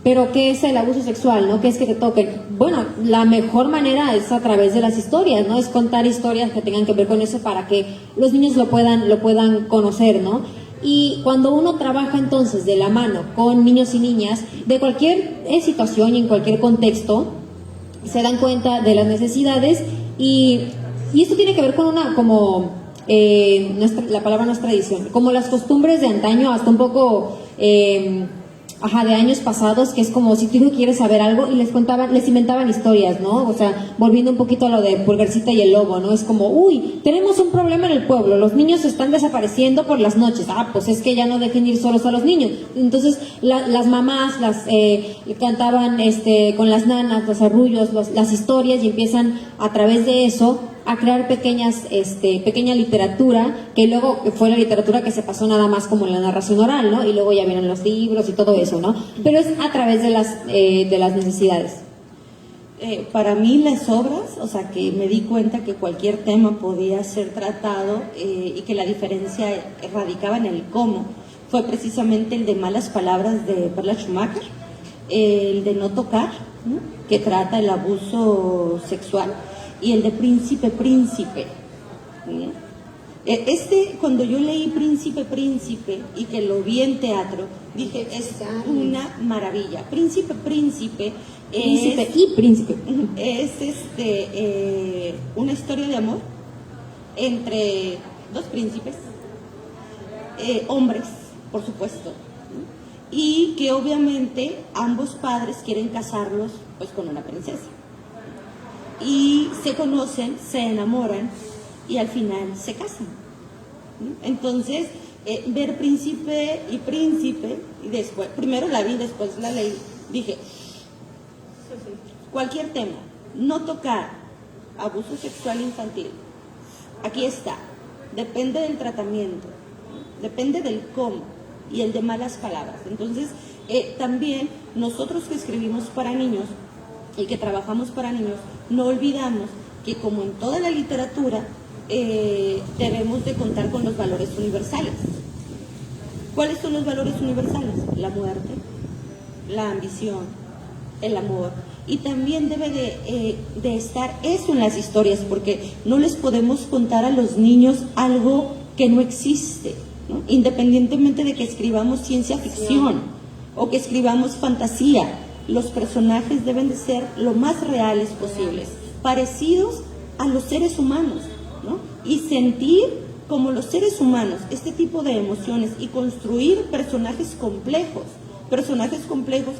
¿pero qué es el abuso sexual, no? ¿Qué es que te toquen? Bueno, la mejor manera es a través de las historias, ¿no? Es contar historias que tengan que ver con eso para que los niños lo puedan conocer, ¿no? Y cuando uno trabaja entonces de la mano con niños y niñas de cualquier situación y en cualquier contexto, se dan cuenta de las necesidades y esto tiene que ver con la palabra no es tradición, como las costumbres de antaño, hasta un poco de años pasados, que es como si tú quieres saber algo y les inventaban historias, ¿no? O sea, volviendo un poquito a lo de Pulgarcita y el Lobo, ¿no? Es como, tenemos un problema en el pueblo, los niños se están desapareciendo por las noches, pues es que ya no dejen ir solos a los niños. Entonces, las mamás cantaban con las nanas, los arrullos, las historias, y empiezan a través de eso a crear pequeña literatura, que luego fue la literatura que se pasó nada más como en la narración oral, ¿no? Y luego ya vienen los libros y todo eso, ¿no? Pero es a través de las necesidades. Para mí las obras, o sea, que me di cuenta que cualquier tema podía ser tratado y que la diferencia radicaba en el cómo, fue precisamente el de Malas Palabras de Perla Schumacher, el de No Tocar, ¿no? Que trata el abuso sexual, y el de Príncipe. Cuando yo leí Príncipe y que lo vi en teatro, dije, es una maravilla. Príncipe es una historia de amor entre dos príncipes, hombres, por supuesto, ¿no? Y que obviamente ambos padres quieren casarlos pues con una princesa. Y se conocen, se enamoran y al final se casan, ¿no? Entonces, ver Príncipe y Príncipe, y después, primero la vi, después la leí, dije, cualquier tema, no tocar abuso sexual infantil, aquí está, depende del tratamiento, depende del cómo y el de malas palabras. Entonces, también nosotros que escribimos para niños y que trabajamos para niños, no olvidamos que como en toda la literatura, debemos de contar con los valores universales. ¿Cuáles son los valores universales? La muerte, la ambición, el amor. Y también debe de estar eso en las historias, porque no les podemos contar a los niños algo que no existe, ¿no? Independientemente de que escribamos ciencia ficción o que escribamos fantasía, los personajes deben de ser lo más reales posibles, parecidos a los seres humanos, ¿no? Y sentir como los seres humanos este tipo de emociones y construir personajes complejos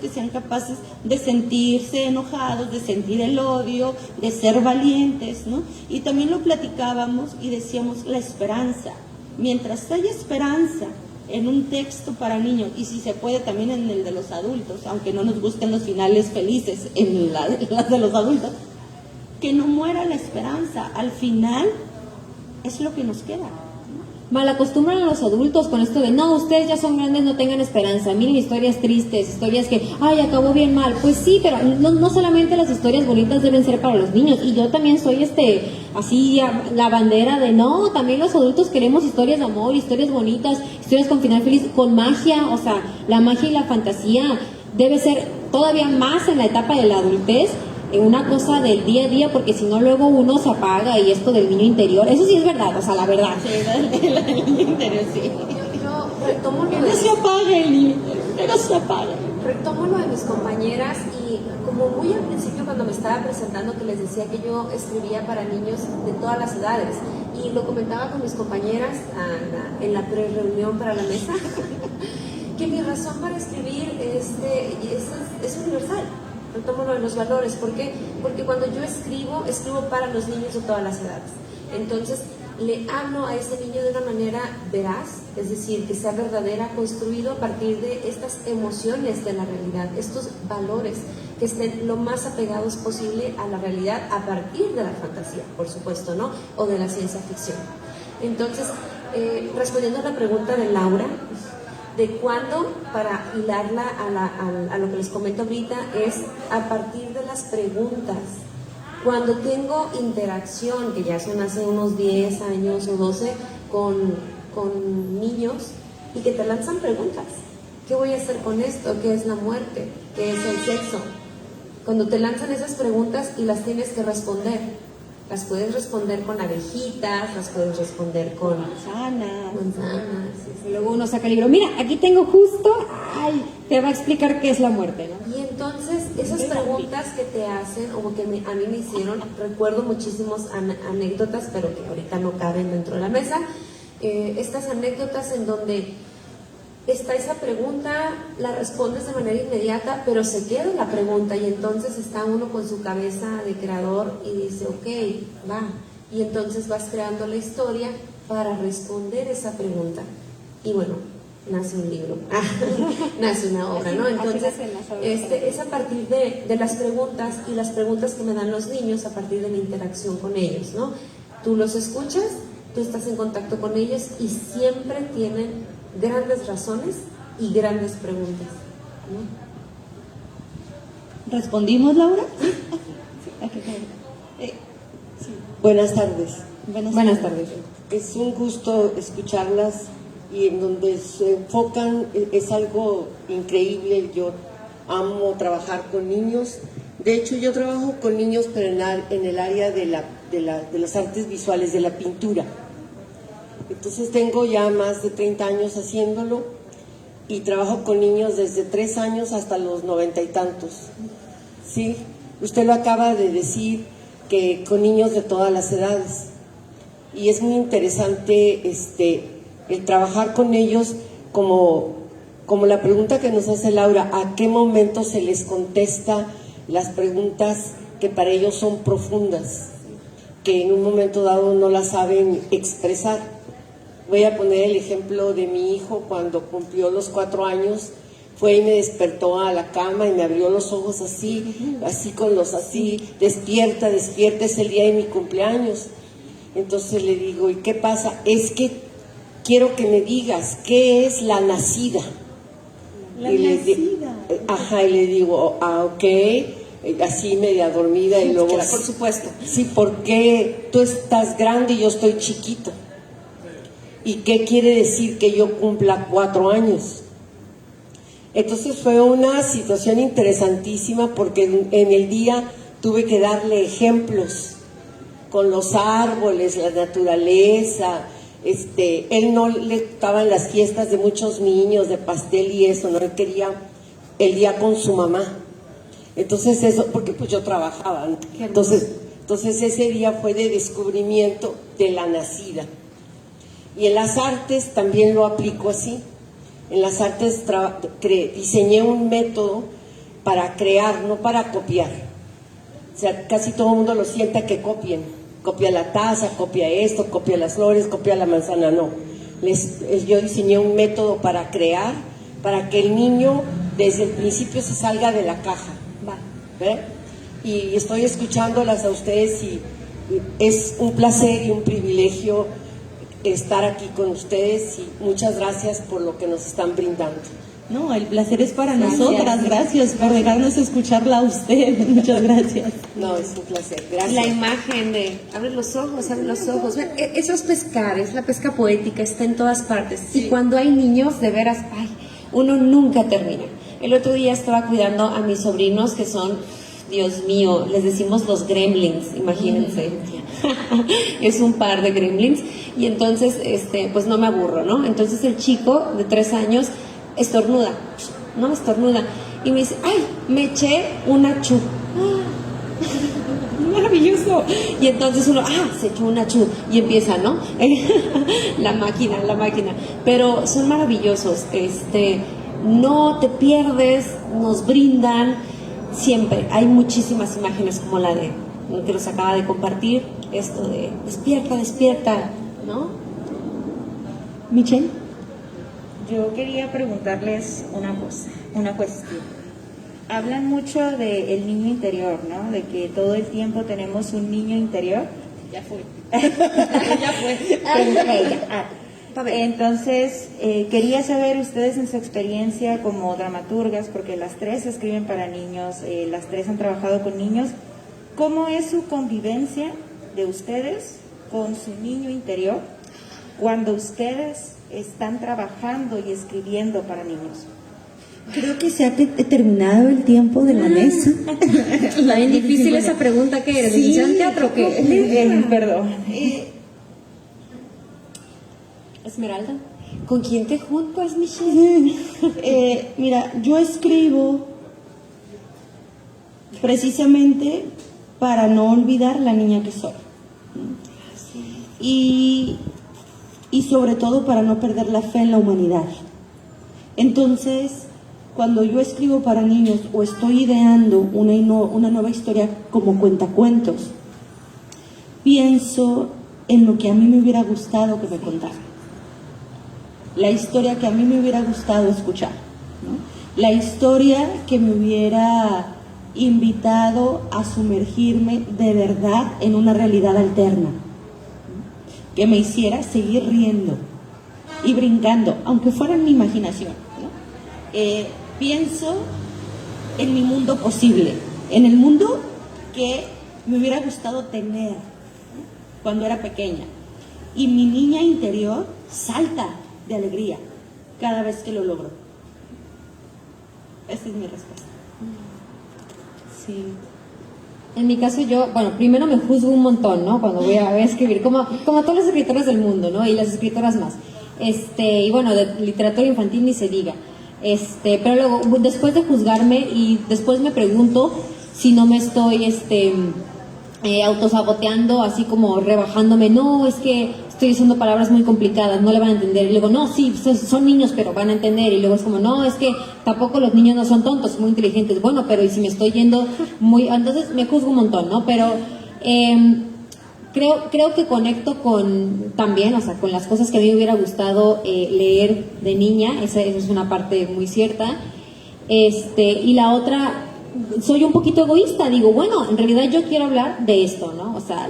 que sean capaces de sentirse enojados, de sentir el odio, de ser valientes, ¿no? Y también lo platicábamos y decíamos la esperanza. Mientras haya esperanza en un texto para niños, y si se puede también en el de los adultos, aunque no nos gusten los finales felices en las de los adultos, que no muera la esperanza. Al final es lo que nos queda. Malacostumbran a los adultos con esto de no, ustedes ya son grandes, no tengan esperanza, miren historias tristes, historias que, ay, acabó bien mal. Pues sí, pero no solamente las historias bonitas deben ser para los niños, y yo también soy así la bandera de no, también los adultos queremos historias de amor, historias bonitas, historias con final feliz, con magia. O sea, la magia y la fantasía debe ser todavía más en la etapa de la adultez, en una cosa del día a día, porque si no luego uno se apaga, y esto del niño interior, eso sí es verdad, o sea, la verdad. Sí, el niño interior, sí. Yo retomo lo Que no se apague el niño interior, que no se apague. Retomo lo de mis compañeras, y como muy al principio cuando me estaba presentando, que les decía que yo escribía para niños de todas las edades, y lo comentaba con mis compañeras en la pre-reunión para la mesa, que mi razón para escribir es universal. Retomo lo de los valores. ¿Por qué? Porque cuando yo escribo para los niños de todas las edades. Entonces, le hablo a ese niño de una manera veraz, es decir, que sea verdadera, construido a partir de estas emociones de la realidad, estos valores que estén lo más apegados posible a la realidad a partir de la fantasía, por supuesto, ¿no? O de la ciencia ficción. Entonces, respondiendo a la pregunta de Laura, de cuándo, para hilarla a lo que les comento ahorita, es a partir de las preguntas. Cuando tengo interacción, que ya son hace unos 10 años o 12, con niños, y que te lanzan preguntas. ¿Qué voy a hacer con esto? ¿Qué es la muerte? ¿Qué es el sexo? Cuando te lanzan esas preguntas y las tienes que responder, las puedes responder con abejitas, las puedes responder con manzanas. Y luego uno saca el libro, mira, aquí tengo justo, ay, te va a explicar qué es la muerte, ¿no? Y entonces esas preguntas que te hacen, o que a mí me hicieron, recuerdo muchísimas anécdotas, pero que ahorita no caben dentro de la mesa, estas anécdotas en donde está esa pregunta, la respondes de manera inmediata, pero se queda la pregunta, y entonces está uno con su cabeza de creador y dice, ok, va, y entonces vas creando la historia para responder esa pregunta, y bueno, nace un libro, nace una obra, ¿no? Entonces, es a partir de las preguntas, y las preguntas que me dan los niños a partir de la interacción con ellos, ¿no? Tú los escuchas, tú estás en contacto con ellos, y siempre tienen grandes razones y grandes preguntas, ¿no? ¿Respondimos, Laura? Buenas tardes. Buenas tardes. Es un gusto escucharlas, y en donde se enfocan es algo increíble. Yo amo trabajar con niños. De hecho, yo trabajo con niños, pero en el área de las artes visuales, de la pintura. Entonces tengo ya más de 30 años haciéndolo, y trabajo con niños desde 3 años hasta los 90 y tantos. Sí, usted lo acaba de decir, que con niños de todas las edades. Y es muy interesante el trabajar con ellos, como la pregunta que nos hace Laura, ¿a qué momento se les contesta las preguntas que para ellos son profundas? que en un momento dado no la saben expresar. Voy a poner el ejemplo de mi hijo cuando cumplió los 4 años. Fue y me despertó a la cama y me abrió los ojos así, despierta, despierta, es el día de mi cumpleaños. Entonces le digo, ¿y qué pasa? Es que quiero que me digas, ¿qué es la nacida? La y nacida. Y le digo, ok, así media dormida y luego... Por supuesto. Sí, porque tú estás grande y yo estoy chiquito. ¿Y qué quiere decir que yo cumpla 4 años? Entonces fue una situación interesantísima porque en el día tuve que darle ejemplos con los árboles, la naturaleza. Él no le gustaban las fiestas de muchos niños, de pastel y eso, no, él quería el día con su mamá. Entonces eso, porque pues yo trabajaba, ¿no? Entonces ese día fue de descubrimiento de la nacida. Y en las artes también lo aplico así. En las artes diseñé un método para crear, no para copiar. O sea, casi todo el mundo lo sienta que copien. Copia la taza, copia esto, copia las flores, copia la manzana. No. Yo diseñé un método para crear, para que el niño desde el principio se salga de la caja. ¿Ve? Y estoy escuchándolas a ustedes y es un placer y un privilegio estar aquí con ustedes y muchas gracias por lo que nos están brindando. No, el placer es para nosotras. Gracias por dejarnos escucharla a usted. Muchas gracias. No, es un placer. Gracias. La imagen de abre los ojos, abre los ojos. Eso es pescar, es la pesca poética, está en todas partes. Sí. Y cuando hay niños, de veras, uno nunca termina. El otro día estaba cuidando a mis sobrinos que son, Dios mío, les decimos los gremlins, imagínense. Es un par de gremlins. Y entonces, pues no me aburro, ¿no? Entonces el chico de 3 años estornuda, y me dice, ¡ay! Me eché una chu. Maravilloso. Y entonces uno, se echó una chu. Y empieza, ¿no? la máquina. Pero son maravillosos. No te pierdes, nos brindan siempre. Hay muchísimas imágenes como la de que nos acaba de compartir, esto de despierta, ¿no? Michelle. Yo quería preguntarles una cuestión. Hablan mucho del niño interior, ¿no? De que todo el tiempo tenemos un niño interior. Ya fue. Entonces, quería saber ustedes en su experiencia como dramaturgas, porque las 3 escriben para niños, las 3 han trabajado con niños, ¿cómo es su convivencia de ustedes con su niño interior cuando ustedes están trabajando y escribiendo para niños? Creo que se ha terminado el tiempo de la mesa. Está bien difícil esa pregunta. ¿Qué eres? Sí, ¿De teatro o qué? Perdón. Esmeralda, ¿con quién te juntas, Michelle? Mira, yo escribo precisamente para no olvidar la niña que soy. Y sobre todo para no perder la fe en la humanidad. Entonces, cuando yo escribo para niños o estoy ideando una nueva historia como cuentacuentos, pienso en lo que a mí me hubiera gustado que me contaran. La historia que a mí me hubiera gustado escuchar, ¿no? La historia que me hubiera invitado a sumergirme de verdad en una realidad alterna, ¿no? Que me hiciera seguir riendo y brincando, aunque fuera en mi imaginación, ¿no? Pienso en mi mundo posible, en el mundo que me hubiera gustado tener, ¿no? Cuando era pequeña. Y mi niña interior salta de alegría cada vez que lo logro. Esa es mi respuesta. Sí. En mi caso primero me juzgo un montón, ¿no? Cuando voy a escribir, como todas las escritoras del mundo, ¿no? Y las escritoras más. Y bueno, de literatura infantil ni se diga. Pero luego, después de juzgarme y después me pregunto si no me estoy, autosaboteando, así como rebajándome, no, es que estoy diciendo palabras muy complicadas, no le van a entender, y luego, no, sí, son niños, pero van a entender, y luego es como, no, es que tampoco los niños no son tontos, son muy inteligentes, bueno, pero y si me estoy yendo muy, entonces me juzgo un montón, ¿no? Pero creo que conecto con también, o sea, con las cosas que a mí me hubiera gustado leer de niña, esa es una parte muy cierta. Y la otra, soy un poquito egoísta, digo, bueno, en realidad yo quiero hablar de esto, ¿no? O sea,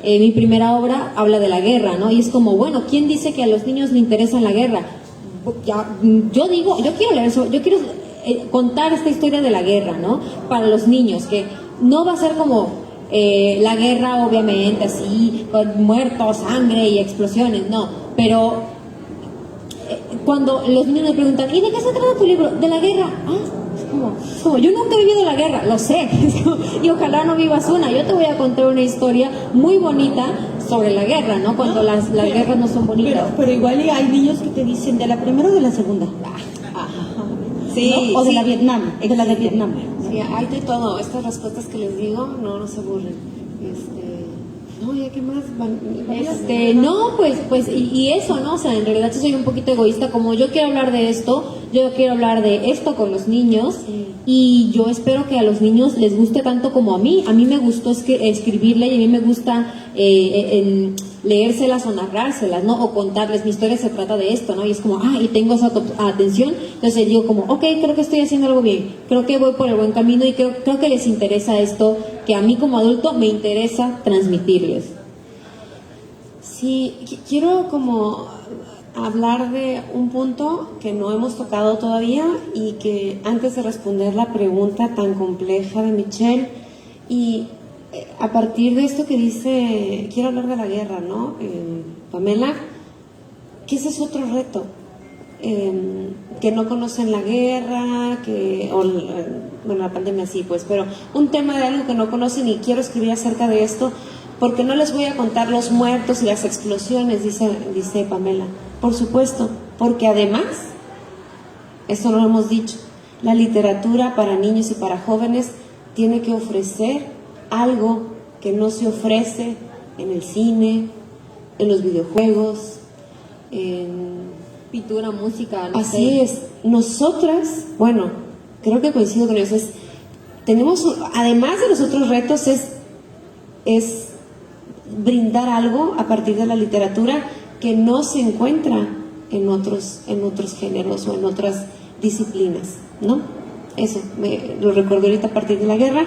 mi primera obra habla de la guerra, ¿no? Y es como, bueno, ¿quién dice que a los niños les interesa la guerra? Yo digo, yo quiero leer eso, yo quiero contar esta historia de la guerra, ¿no? Para los niños, que no va a ser como la guerra, obviamente, así, con muertos, sangre y explosiones, no, pero cuando los niños me preguntan, ¿y de qué se trata tu libro? De la guerra. Es como, yo nunca he vivido la guerra, lo sé, y ojalá no vivas una. Yo te voy a contar una historia muy bonita sobre la guerra, ¿no? Cuando las guerras no son bonitas. Pero igual hay niños que te dicen, ¿de la primera o de la segunda? Sí, ¿no? O de la Vietnam, de la de Vietnam. Sí, hay de todo. Estas respuestas que les digo, no se aburren. No, ¿ya qué más? No, pues, y eso, ¿no? O sea, en realidad sí soy un poquito egoísta, como yo quiero hablar de esto, yo quiero hablar de esto con los niños, y yo espero que a los niños les guste tanto como a mí me gustó escribirle, y a mí me gusta leérselas o narrárselas, ¿no? O contarles, mi historia se trata de esto, ¿no? Y es como, y tengo esa atención, entonces digo como, ok, creo que estoy haciendo algo bien, creo que voy por el buen camino, y creo que les interesa esto, que a mí como adulto me interesa transmitirles. Sí, quiero como hablar de un punto que no hemos tocado todavía y que antes de responder la pregunta tan compleja de Michelle, y a partir de esto que dice, quiero hablar de la guerra, ¿no? Pamela, que ese es otro reto, que no conocen la guerra, la pandemia sí, pues, pero un tema de algo que no conocen, y quiero escribir acerca de esto, porque no les voy a contar los muertos y las explosiones, dice Pamela. Por supuesto, porque además, esto no lo hemos dicho, la literatura para niños y para jóvenes tiene que ofrecer algo que no se ofrece en el cine, en los videojuegos, en pintura, música, no así sé. es. Nosotras, bueno, creo que coincido con ellos, tenemos, además de los otros retos, es brindar algo a partir de la literatura que no se encuentra en otros géneros o en otras disciplinas, ¿no? Eso, lo recuerdo ahorita a partir de la guerra.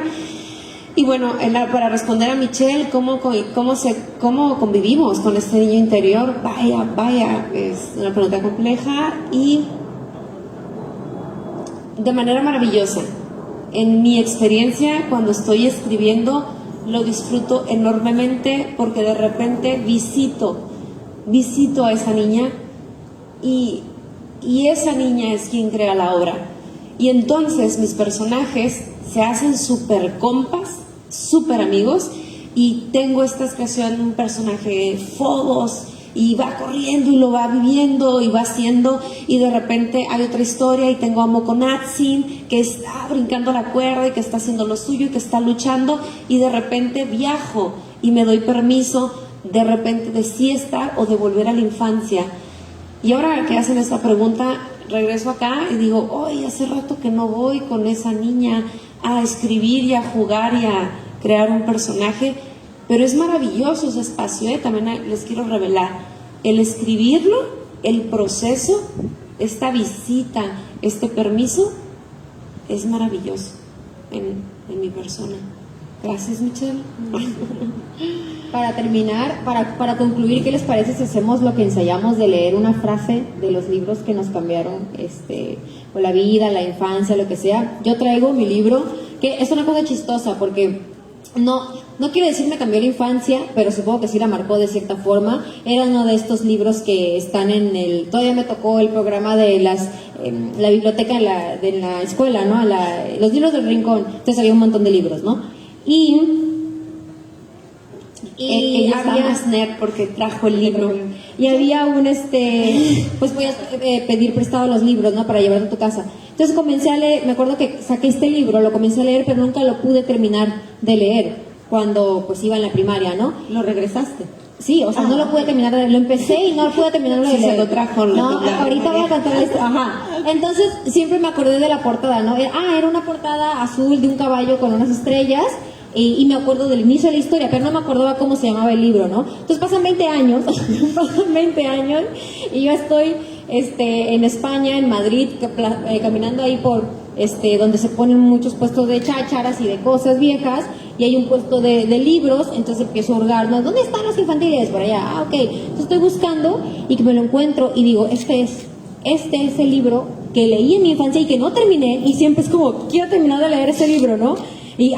Y bueno, para responder a Michelle, ¿cómo convivimos con este niño interior? Vaya, es una pregunta compleja y de manera maravillosa. En mi experiencia, cuando estoy escribiendo, lo disfruto enormemente porque de repente visito a esa niña y esa niña es quien crea la obra. Y entonces mis personajes se hacen súper compas, súper amigos, y tengo esta creación de un personaje Phobos, y va corriendo y lo va viviendo y va haciendo, y de repente hay otra historia y tengo a Mokonatsin que está brincando la cuerda y que está haciendo lo suyo y que está luchando, y de repente viajo y me doy permiso de repente de siesta o de volver a la infancia. Y ahora que hacen esta pregunta, regreso acá y digo, oye, hace rato que no voy con esa niña a escribir y a jugar y a crear un personaje, pero es maravilloso ese espacio, ¿eh? También les quiero revelar, el escribirlo, el proceso, esta visita, este permiso, es maravilloso en mi persona. Gracias, Michelle. Para terminar, para concluir, ¿qué les parece si hacemos lo que ensayamos de leer una frase de los libros que nos cambiaron o la vida, la infancia, lo que sea? Yo traigo mi libro, que es una cosa chistosa porque no quiero decir me cambió la infancia, pero supongo que sí la marcó de cierta forma. Era uno de estos libros que están todavía me tocó el programa de la biblioteca de la escuela, ¿no? Los libros del rincón. Entonces había un montón de libros, ¿no? Y ella había más nerd porque trajo el libro. Y había pues voy a pedir prestado los libros, ¿no? Para llevar a tu casa. Entonces comencé a leer, me acuerdo que saqué este libro, lo comencé a leer, pero nunca lo pude terminar de leer cuando pues iba en la primaria, ¿no? ¿Lo regresaste? Sí, o sea, no lo pude terminar de leer, lo empecé y no lo pude terminar de leer. Se lo trajo. No, ahorita voy a contar esto. Ajá. Entonces siempre me acordé de la portada, ¿no? Era una portada azul de un caballo con unas estrellas. y me acuerdo del inicio de la historia, pero no me acordaba cómo se llamaba el libro, ¿no? Entonces pasan 20 años, y yo estoy en España, en Madrid, caminando ahí por donde se ponen muchos puestos de chácharas y de cosas viejas, y hay un puesto de libros, entonces empiezo a hurgar, ¿no? ¿Dónde están los infantiles? Por allá, ok. Entonces estoy buscando y que me lo encuentro y digo, este es el libro que leí en mi infancia y que no terminé, y siempre es como, quiero terminar de leer ese libro, ¿no? Y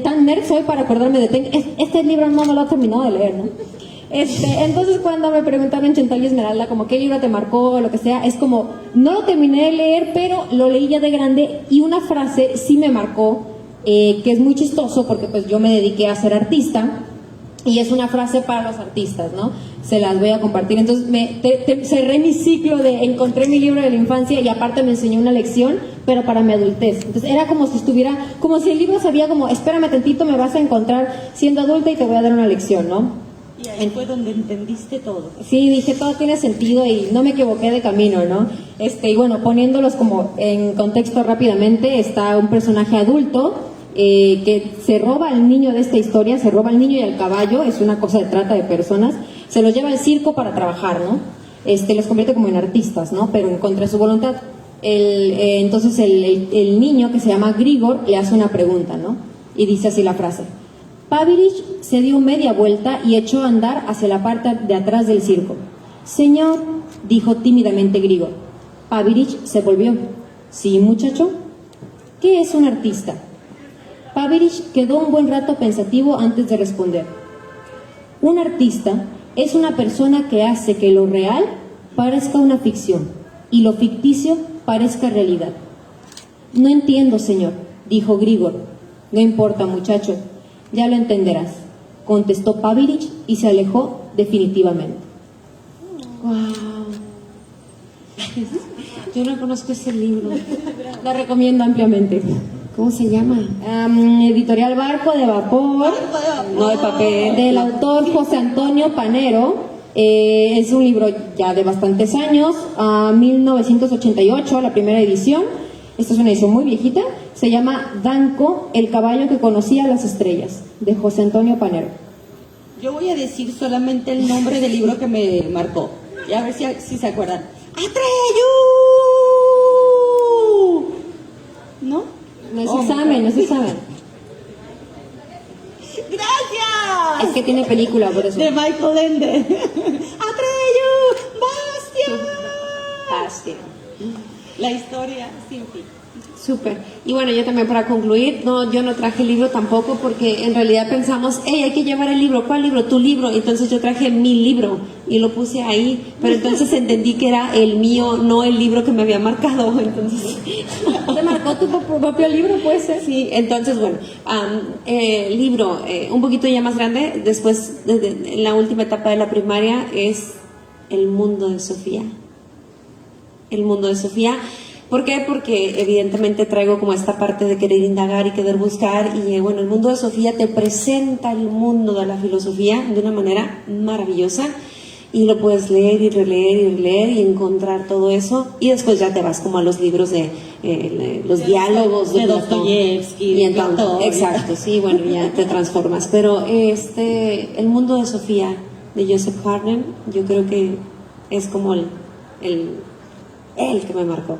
tan nerd soy para acordarme de, este libro no me lo he terminado de leer, ¿no? Entonces cuando me preguntaron Chantal y Esmeralda como qué libro te marcó o lo que sea, es como, no lo terminé de leer, pero lo leí ya de grande, y una frase sí me marcó, que es muy chistoso porque pues yo me dediqué a ser artista, y es una frase para los artistas, ¿no? Se las voy a compartir. Entonces cerré mi ciclo de encontré mi libro de la infancia, y aparte me enseñó una lección, pero para mi adultez. Entonces era como si como si el libro sabía como, espérame tantito, me vas a encontrar siendo adulta y te voy a dar una lección, ¿no? Y ahí fue donde entendiste todo. Sí, dije, todo tiene sentido y no me equivoqué de camino, ¿no? Y bueno, poniéndolos como en contexto rápidamente, está un personaje adulto que se roba al niño de esta historia, se roba al niño y al caballo, es una cosa de trata de personas, se los lleva al circo para trabajar, ¿no? Los convierte como en artistas, ¿no? Pero en contra de su voluntad. Entonces el niño, que se llama Grigor, le hace una pregunta, ¿no? Y dice así la frase: Pavirich se dio media vuelta y echó a andar hacia la parte de atrás del circo. Señor, dijo tímidamente Grigor. Pavirich se volvió. ¿Sí, muchacho? ¿Qué es un artista? Pavirich quedó un buen rato pensativo antes de responder. Un artista es una persona que hace que lo real parezca una ficción y lo ficticio parezca realidad. No entiendo, señor, dijo Grigor. No importa, muchacho, ya lo entenderás, contestó Pavirich y se alejó definitivamente. Wow. Yo no conozco ese libro. Lo recomiendo ampliamente. ¿Cómo se llama? Editorial Barco de Vapor, no de papel, del autor José Antonio Panero. Es un libro ya de bastantes años, 1988, la primera edición. Esta es una edición muy viejita. Se llama Danco, el caballo que conocía las estrellas, de José Antonio Panero. Yo voy a decir solamente el nombre del libro que me marcó, y a ver si se acuerdan. ¡Atreyu! ¿No? No se saben. ¡Gracias! Es que tiene película, por eso. De Michael Ende. ¡Atreyu! ¡Bastia! La historia sin fin. Súper. Y bueno, yo también para concluir, yo no traje el libro tampoco, porque en realidad pensamos, hay que llevar el libro. ¿Cuál libro? Tu libro. Entonces yo traje mi libro y lo puse ahí, pero entonces entendí que era el mío, no el libro que me había marcado. Entonces, ¿te marcó tu propio libro? Puede ser. Sí, entonces bueno, el libro un poquito ya más grande, después en la última etapa de la primaria, es El mundo de Sofía. El mundo de Sofía. ¿Por qué? Porque evidentemente traigo como esta parte de querer indagar y querer buscar, y bueno, el mundo de Sofía te presenta el mundo de la filosofía de una manera maravillosa, y lo puedes leer y releer y releer y encontrar todo eso, y después ya te vas como a los libros de los diálogos de Dostoyevsky, y entonces, exacto, sí, bueno, ya te transformas. Pero el mundo de Sofía de Joseph Harden, yo creo que es como el que me marcó.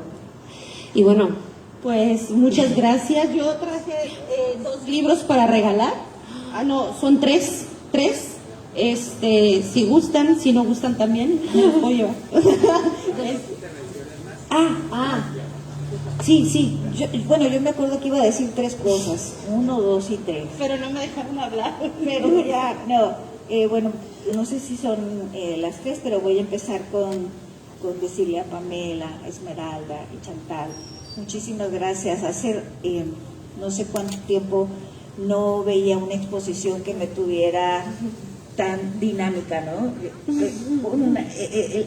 Y bueno, pues muchas gracias. Yo traje 2 libros para regalar. No, son 3. Si gustan, si no gustan también, me los puedo llevar. Sí. Yo me acuerdo que iba a decir 3 cosas. 1, 2 y 3. Pero no me dejaron hablar. Pero ya, no. Bueno, no sé si son las 3, pero voy a empezar con decirle a Pamela, a Esmeralda y Chantal, muchísimas gracias. Hace no sé cuánto tiempo no veía una exposición que me tuviera tan dinámica, ¿no?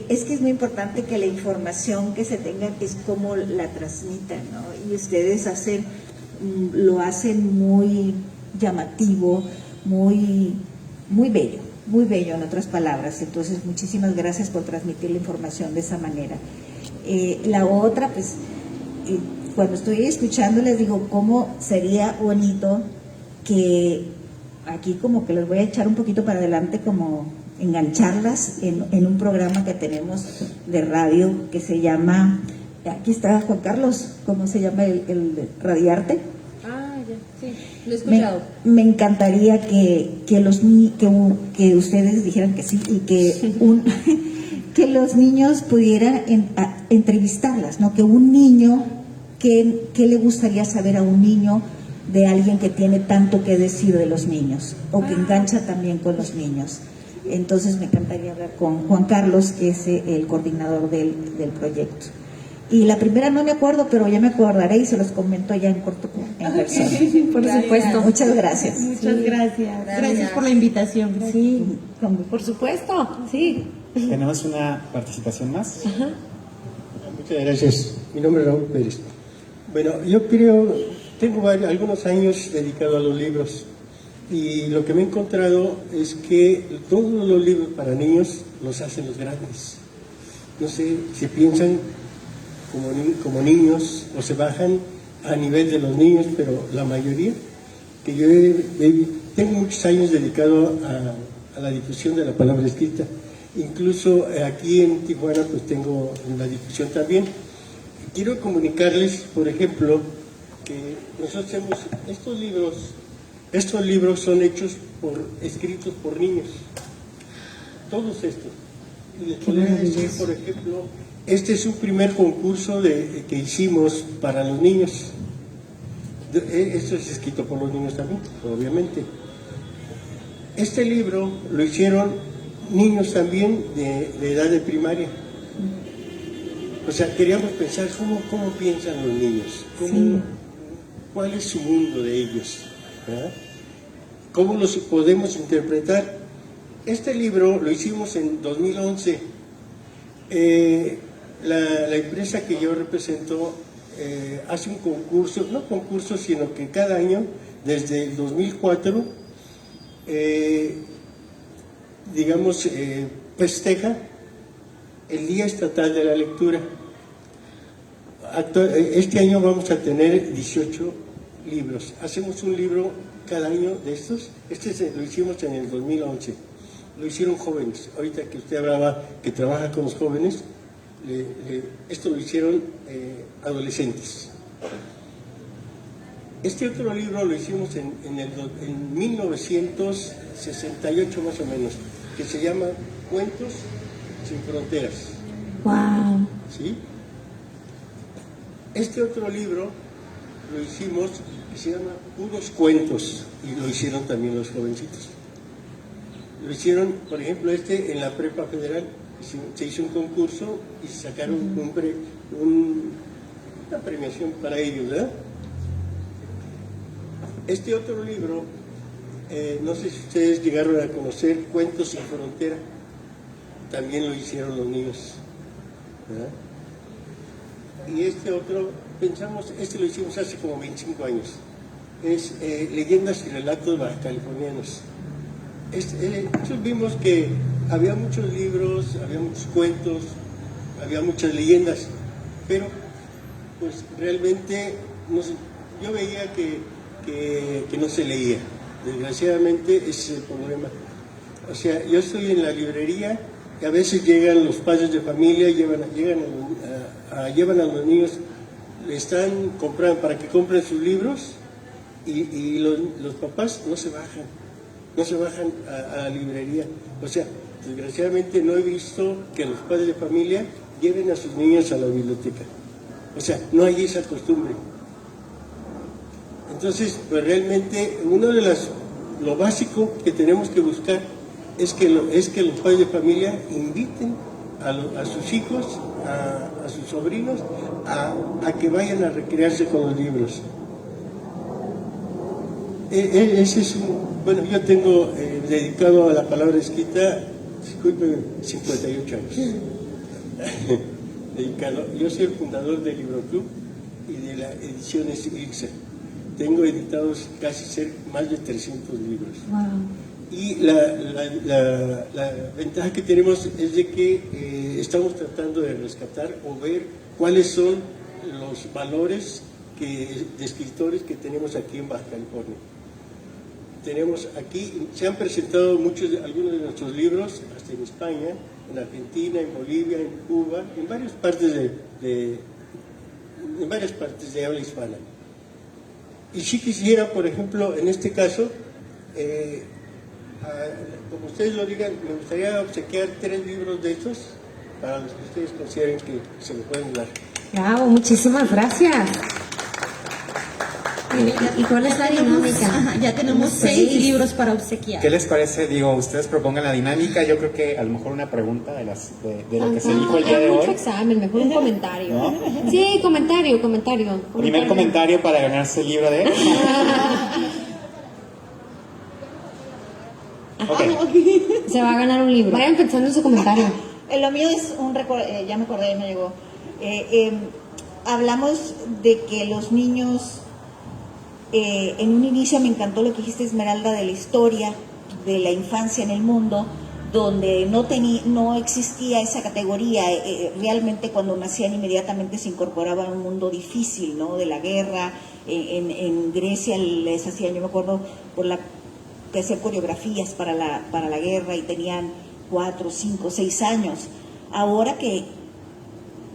Es que es muy importante que la información que se tenga es como la transmitan, ¿no? Y ustedes lo hacen muy llamativo, muy bello. Muy bello, en otras palabras. Entonces, muchísimas gracias por transmitir la información de esa manera. La otra, pues, cuando estoy escuchando les digo, cómo sería bonito que aquí como que les voy a echar un poquito para adelante, como engancharlas en un programa que tenemos de radio que se llama, aquí está Juan Carlos, ¿cómo se llama el Radiarte? Ah, ya, sí, lo he escuchado. Me encantaría que ustedes dijeran que sí y que que los niños pudieran entrevistarlas, ¿no? Que un niño, ¿qué le gustaría saber a un niño de alguien que tiene tanto que decir de los niños o que engancha también con los niños? Entonces me encantaría hablar con Juan Carlos, que es el coordinador del proyecto. Y la primera no me acuerdo, pero ya me acordaré y se los comento ya en corto en persona. Por supuesto. Muchas gracias. Muchas gracias. Gracias por la invitación. Sí, Por supuesto, sí. Tenemos una participación más. Ajá. Muchas gracias. Mi nombre es Raúl Pérez. Bueno, yo tengo algunos años dedicado a los libros y lo que me he encontrado es que todos los libros para niños los hacen los grandes. No sé si piensan como niños o se bajan a nivel de los niños, pero la mayoría, que yo tengo muchos años dedicado a la difusión de la palabra escrita. Incluso aquí en Tijuana pues tengo la difusión también. Quiero comunicarles, por ejemplo, que nosotros hacemos estos libros son escritos por niños, todos estos. Y les podría decir, por ejemplo, este es un primer concurso que hicimos para los niños. Esto es escrito por los niños también, obviamente. Este libro lo hicieron niños también de edad de primaria. O sea, queríamos pensar cómo piensan los niños, cuál es su mundo de ellos, ¿verdad? ¿Cómo los podemos interpretar? Este libro lo hicimos en 2011. La empresa que yo represento hace un concurso, no concurso, sino que cada año, desde el 2004, festeja el Día Estatal de la Lectura. Este año vamos a tener 18 libros. Hacemos un libro cada año de estos. Lo hicimos en el 2011. Lo hicieron jóvenes. Ahorita que usted hablaba que trabaja con los jóvenes, esto lo hicieron adolescentes. Este otro libro lo hicimos en 1968 más o menos, que se llama Cuentos sin Fronteras. Wow. ¿Sí? Este otro libro lo hicimos, que se llama Puros Cuentos, y lo hicieron también los jovencitos. Lo hicieron, por ejemplo, en la Prepa Federal, se hizo un concurso y se sacaron una premiación para ellos, ¿verdad? Este otro libro, no sé si ustedes llegaron a conocer Cuentos sin Frontera, también lo hicieron los niños, ¿verdad? Y este otro, lo hicimos hace como 25 años, es Leyendas y Relatos Baja Californianos. Nosotros vimos que había muchos libros, había muchos cuentos, había muchas leyendas, pero pues realmente yo veía que no se leía. Desgraciadamente ese es el problema. O sea, yo estoy en la librería y a veces llegan los padres de familia, llevan a los niños, le están comprando para que compren sus libros y los papás no se bajan a la librería. O sea, desgraciadamente no he visto que los padres de familia lleven a sus niños a la biblioteca. O sea, no hay esa costumbre. Entonces, pues realmente lo básico que tenemos que buscar es que los padres de familia inviten a sus hijos, a sus sobrinos, a que vayan a recrearse con los libros. Ese es bueno, yo tengo dedicado a la palabra escrita, disculpen, 58 años. Dedicado. Yo soy el fundador del Libro Club y de la ediciones ILSA. Tengo editados más de 300 libros. Wow. Y la ventaja que tenemos es de que estamos tratando de rescatar o ver cuáles son los valores de escritores que tenemos aquí en Baja California. tenemos aquí, se han presentado algunos de nuestros libros, hasta en España, en Argentina, en Bolivia, en Cuba, en varias partes de habla hispana. Y sí quisiera, por ejemplo, en este caso, como ustedes lo digan, me gustaría obsequiar 3 libros de estos para los que ustedes consideren que se me pueden dar. Bravo, muchísimas gracias. ¿Y cuál es la dinámica? Ya tenemos 6 libros para obsequiar. ¿Qué les parece? Digo, ustedes propongan la dinámica. Yo creo que a lo mejor una pregunta de lo que se dijo el día de hoy. Mucho examen, mejor un comentario. ¿No? Sí, comentario. Primer comentario para ganarse el libro de... Ok. Se va a ganar un libro. Vayan pensando en su comentario. Lo mío es ya me acordé, me llegó. Hablamos de que los niños, en un inicio me encantó lo que dijiste, Esmeralda, de la historia de la infancia en el mundo, donde no existía esa categoría. Realmente cuando nacían inmediatamente se incorporaban a un mundo difícil, ¿no? De la guerra. En Grecia les hacían, yo me acuerdo, que hacer coreografías para la guerra, y tenían 4, 5, 6 años. Ahora que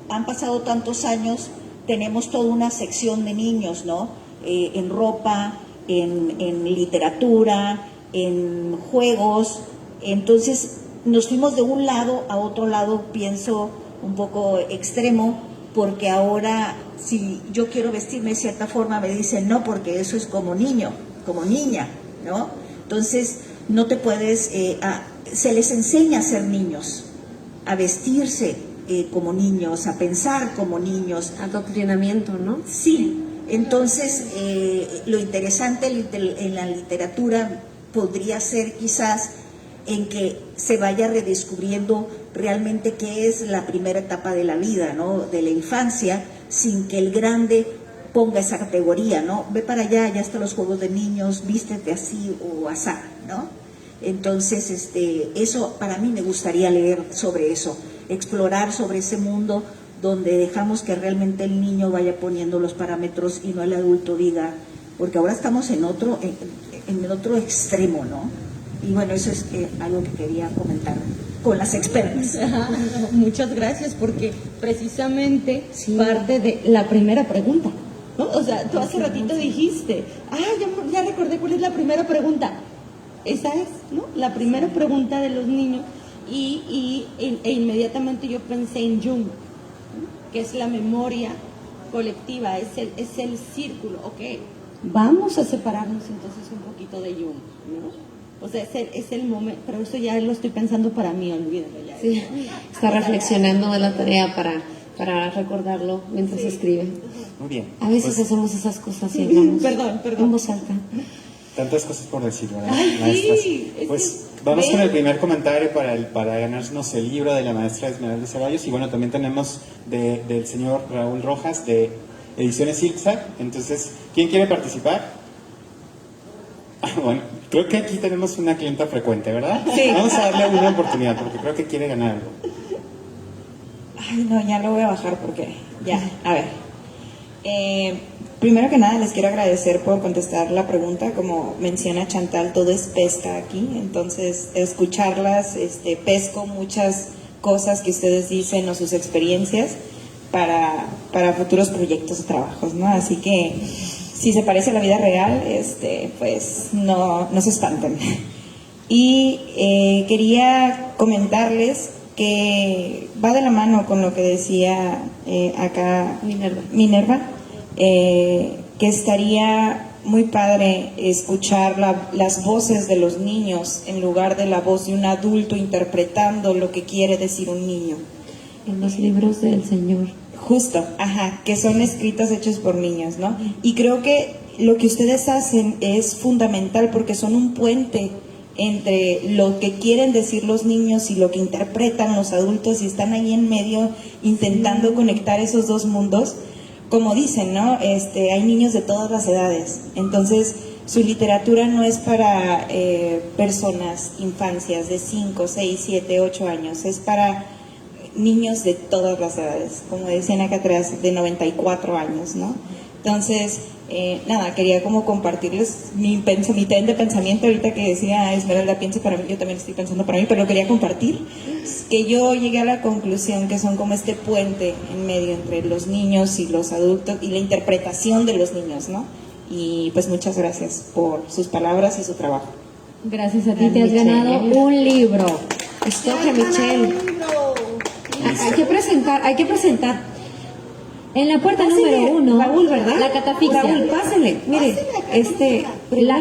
han pasado tantos años, tenemos toda una sección de niños, ¿no? En ropa, en literatura, en juegos. Entonces nos fuimos de un lado a otro lado, pienso un poco extremo, porque ahora si yo quiero vestirme de cierta forma me dicen no, porque eso es como niño, como niña, ¿no? Entonces no te puedes, se les enseña a ser niños, a vestirse como niños, a pensar como niños. Adoctrinamiento, ¿no? Sí, entonces lo interesante en la literatura podría ser quizás en que se vaya redescubriendo realmente qué es la primera etapa de la vida, ¿no? De la infancia, sin que el grande ponga esa categoría, ¿no? Ve para allá, ya están los juegos de niños, vístete así o asá, ¿no? Entonces, eso para mí me gustaría leer sobre eso, explorar sobre ese mundo donde dejamos que realmente el niño vaya poniendo los parámetros y no el adulto diga, porque ahora estamos en otro extremo, ¿no? Y bueno, eso es algo que quería comentar con las expertas. Muchas gracias, porque precisamente parte de la primera pregunta, ¿no? O sea, tú hace ratito dijiste, ya recordé cuál es la primera pregunta. Esa es, ¿no? La primera pregunta de los niños, e inmediatamente yo pensé en Jung, ¿no? Que es la memoria colectiva, es el círculo. Ok, vamos a separarnos entonces un poquito de Jung, ¿no? O sea, es el momento, pero eso ya lo estoy pensando para mí, olvídalo ya. Sí, está reflexionando de la tarea para recordarlo mientras escribe. Muy bien. A veces hacemos esas cosas y hablamos Perdón. en voz alta. Tantas cosas por decir, ¿verdad? Ay, sí, pues vamos con el primer comentario para ganarnos el libro de la maestra Esmeralda Ceballos. Y bueno, también tenemos del señor Raúl Rojas de Ediciones Zigzag. Entonces, ¿quién quiere participar? Bueno, creo que aquí tenemos una clienta frecuente, ¿verdad? Sí. Vamos a darle una oportunidad porque creo que quiere ganar algo. Ay, no, ya lo voy a bajar porque ya, a ver. Primero que nada les quiero agradecer por contestar la pregunta. Como menciona Chantal, todo es pesca aquí, entonces escucharlas, pesco muchas cosas que ustedes dicen o sus experiencias para futuros proyectos o trabajos, ¿no? Así que si se parece a la vida real, pues no se espanten. Y quería comentarles que va de la mano con lo que decía acá Minerva, que estaría muy padre escuchar las voces de los niños en lugar de la voz de un adulto interpretando lo que quiere decir un niño. En los libros del Señor. Justo, que son escritos hechos por niños, ¿no? Y creo que lo que ustedes hacen es fundamental porque son un puente entre lo que quieren decir los niños y lo que interpretan los adultos, y están ahí en medio intentando conectar esos dos mundos. Como dicen, ¿no? Hay niños de todas las edades, entonces su literatura no es para personas, infancias de 5, 6, 7, 8 años, es para niños de todas las edades, como decían acá atrás, de 94 años, ¿no? Entonces, nada, quería como compartirles mi tren de pensamiento ahorita que decía Esmeralda, piense para mí, yo también estoy pensando para mí, pero lo quería compartir, que yo llegué a la conclusión que son como este puente en medio entre los niños y los adultos y la interpretación de los niños, ¿no? Y pues muchas gracias por sus palabras y su trabajo. Gracias a ti, te has ganado un libro. Escoge, Michelle. Hay que presentar. En la puerta Pásele, número 1, Raúl, ¿verdad? la catafixia. Raúl, pásele. Mire,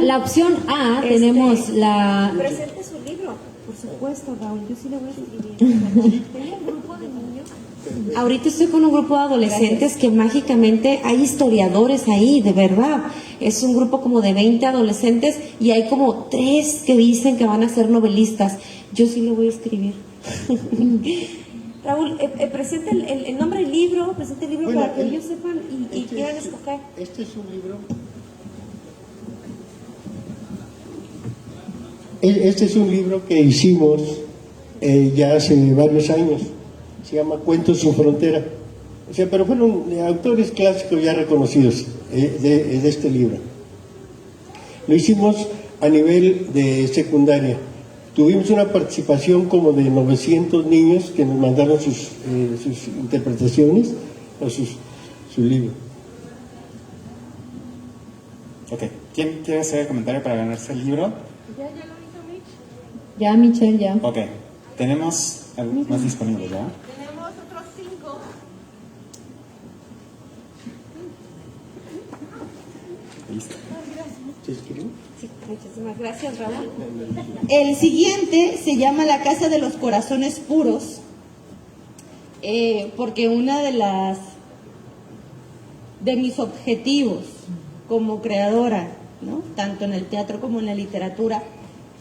la opción A tenemos la... Presente su libro. Por supuesto, Raúl, yo sí le voy a escribir. Tengo un grupo de niños. Ahorita estoy con un grupo de adolescentes que mágicamente hay historiadores ahí, de verdad. Es un grupo como de 20 adolescentes y hay como 3 que dicen que van a ser novelistas. Yo sí le voy a escribir. Raúl, presente el nombre del libro, presente el libro para que ellos sepan y quieran escoger. Este es un libro. Este es un libro que hicimos ya hace varios años. Se llama Cuentos sin Frontera. O sea, pero fueron autores clásicos ya reconocidos de este libro. Lo hicimos a nivel de secundaria. Tuvimos una participación como de 900 niños que nos mandaron sus interpretaciones o su libro. Ok, ¿quién quiere hacer el comentario para ganarse el libro? Ya, Michelle, ya. Ok, tenemos algo más disponible, ¿ya? Tenemos otros 5. Listo. Sí, muchísimas gracias, Raúl. El siguiente se llama La Casa de los Corazones Puros, porque una de mis objetivos como creadora, ¿no? Tanto en el teatro como en la literatura,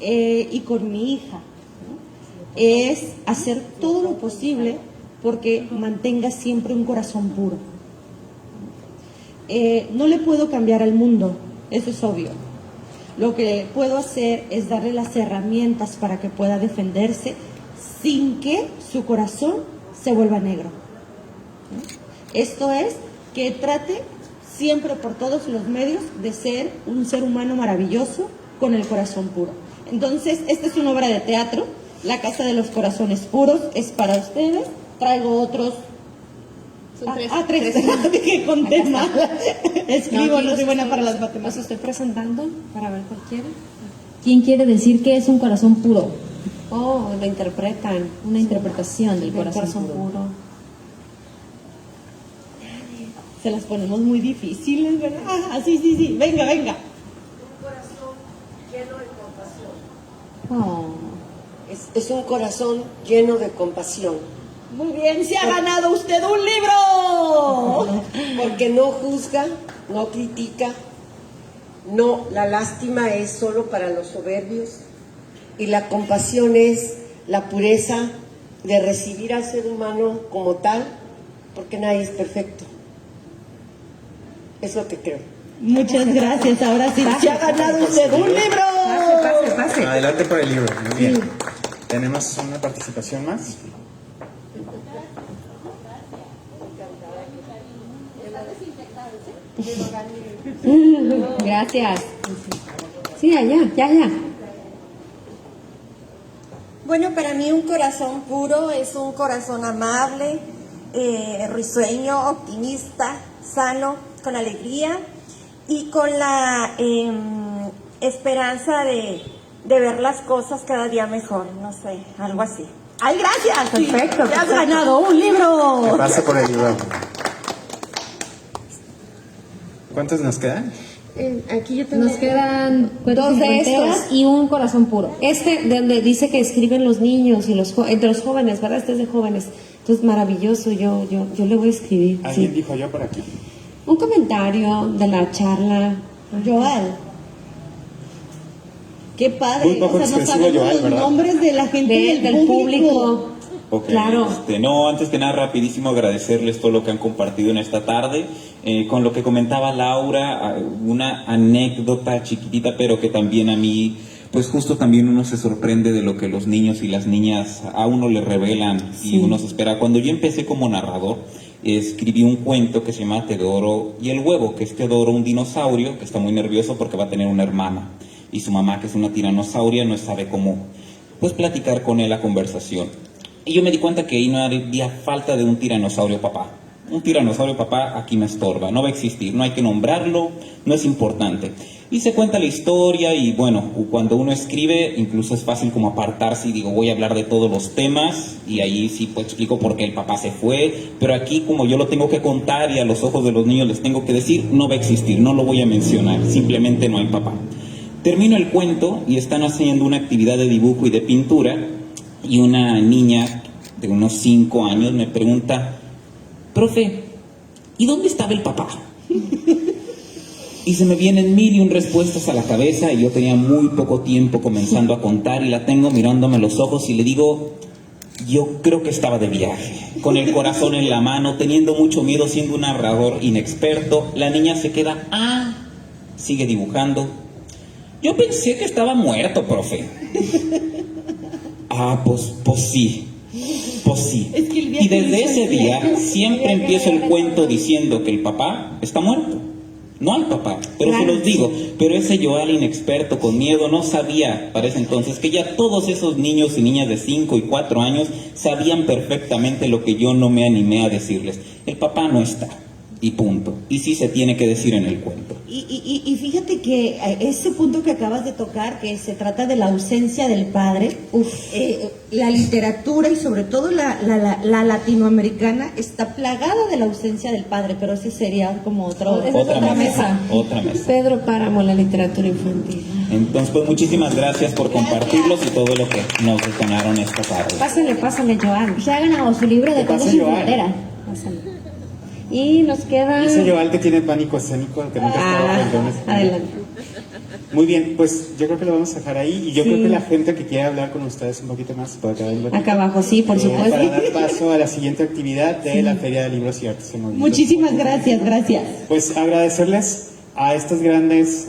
y con mi hija, ¿no? Es hacer todo lo posible porque mantenga siempre un corazón puro. No le puedo cambiar al mundo, eso es obvio. Lo que puedo hacer es darle las herramientas para que pueda defenderse sin que su corazón se vuelva negro, ¿no? Esto es que trate siempre por todos los medios de ser un ser humano maravilloso con el corazón puro. Entonces, esta es una obra de teatro, La Casa de los Corazones Puros, es para ustedes. Traigo otros. Son 3. Tres. Dije con tema. Escribo, no soy buena para las matemáticas. Los estoy presentando para ver cuál quiere. ¿Quién quiere decir que es un corazón puro? Oh, lo interpretan. Una interpretación del corazón puro. puro. Se las ponemos muy difíciles, ¿verdad? Sí. Venga. Oh. Es un corazón lleno de compasión. Muy bien, se ha ganado usted un libro. Porque no juzga, no critica, no, la lástima es solo para los soberbios y la compasión es la pureza de recibir al ser humano como tal, porque nadie es perfecto. Es lo que creo. Muchas gracias, ahora sí, se ha ganado usted un libro. Pase. Adelante por el libro, muy bien. Tenemos una participación más. Gracias. Sí, ya. Bueno, para mí un corazón puro es un corazón amable, risueño, optimista, sano, con alegría y con la esperanza de ver las cosas cada día mejor, no sé, algo así. ¡Ay, gracias! Perfecto. ¡Te has ganado un libro! Pasa por el libro. ¿Cuántos nos quedan? Aquí yo tengo. Nos quedan Dos de fronteras estos. y un corazón puro. Este, de donde dice que escriben los niños y entre los jóvenes, ¿verdad? Este es de jóvenes. Entonces, maravilloso, yo le voy a escribir. ¿Alguien Sí. dijo yo por aquí? Un comentario de la charla. Joal. Qué padre. Muy poco nos expresivo, sabemos Joal, los ¿verdad? nombres de la gente Del público. Ok, Claro. No, antes que nada, rapidísimo agradecerles todo lo que han compartido en esta tarde. Con lo que comentaba Laura, una anécdota chiquitita, pero que también a mí pues justo también uno se sorprende de lo que los niños y las niñas a uno le revelan y uno se espera. Cuando yo empecé como narrador, escribí un cuento que se llama Teodoro y el huevo, que es Teodoro, un dinosaurio que está muy nervioso porque va a tener una hermana y su mamá, que es una tiranosauria, no sabe cómo pues platicar con él la conversación. Y yo me di cuenta que ahí no había falta de un tiranosaurio papá. Un tiranosaurio papá aquí me estorba, no va a existir, no hay que nombrarlo, no es importante. Y se cuenta la historia y bueno, cuando uno escribe incluso es fácil como apartarse y digo, voy a hablar de todos los temas y ahí sí pues explico por qué el papá se fue, pero aquí como yo lo tengo que contar y a los ojos de los niños les tengo que decir, no va a existir, no lo voy a mencionar, simplemente no hay papá. Termino el cuento y están haciendo una actividad de dibujo y de pintura y una niña de unos 5 años me pregunta, profe, ¿y dónde estaba el papá? Y se me vienen 1001 respuestas a la cabeza y yo tenía muy poco tiempo comenzando a contar y la tengo mirándome a los ojos y le digo, yo creo que estaba de viaje, con el corazón en la mano, teniendo mucho miedo, siendo un narrador inexperto. La niña se queda, sigue dibujando. Yo pensé que estaba muerto, profe. Pues sí. Y desde ese día siempre empiezo el cuento diciendo que el papá está muerto. No hay papá, pero se los digo. Pero ese Joal inexperto, con miedo, no sabía para ese entonces que ya todos esos niños y niñas de 5 y 4 años sabían perfectamente lo que yo no me animé a decirles. El papá no está. Y punto. Y sí se tiene que decir en el cuento. Y fíjate que ese punto que acabas de tocar, que se trata de la ausencia del padre, la literatura y sobre todo la latinoamericana está plagada de la ausencia del padre, pero ese sería como otra mesa. Otra mesa. Pedro Páramo, la literatura infantil. Entonces, pues muchísimas gracias por compartirlos y todo lo que nos detonaron esta tarde. Pásale, Joan. Ya ha ganado su libro de Cuentos sin Frontera. Y nos queda... Dice Joal que tiene pánico escénico, que nunca estaba frente. Adelante. Muy bien, pues yo creo que lo vamos a dejar ahí y yo creo que la gente que quiera hablar con ustedes un poquito más puede quedar un ratito. Acá abajo, sí, por supuesto. Para dar paso a la siguiente actividad de la Feria de Libros y Artes en Movimiento. Muchísimas gracias. Pues agradecerles a estos grandes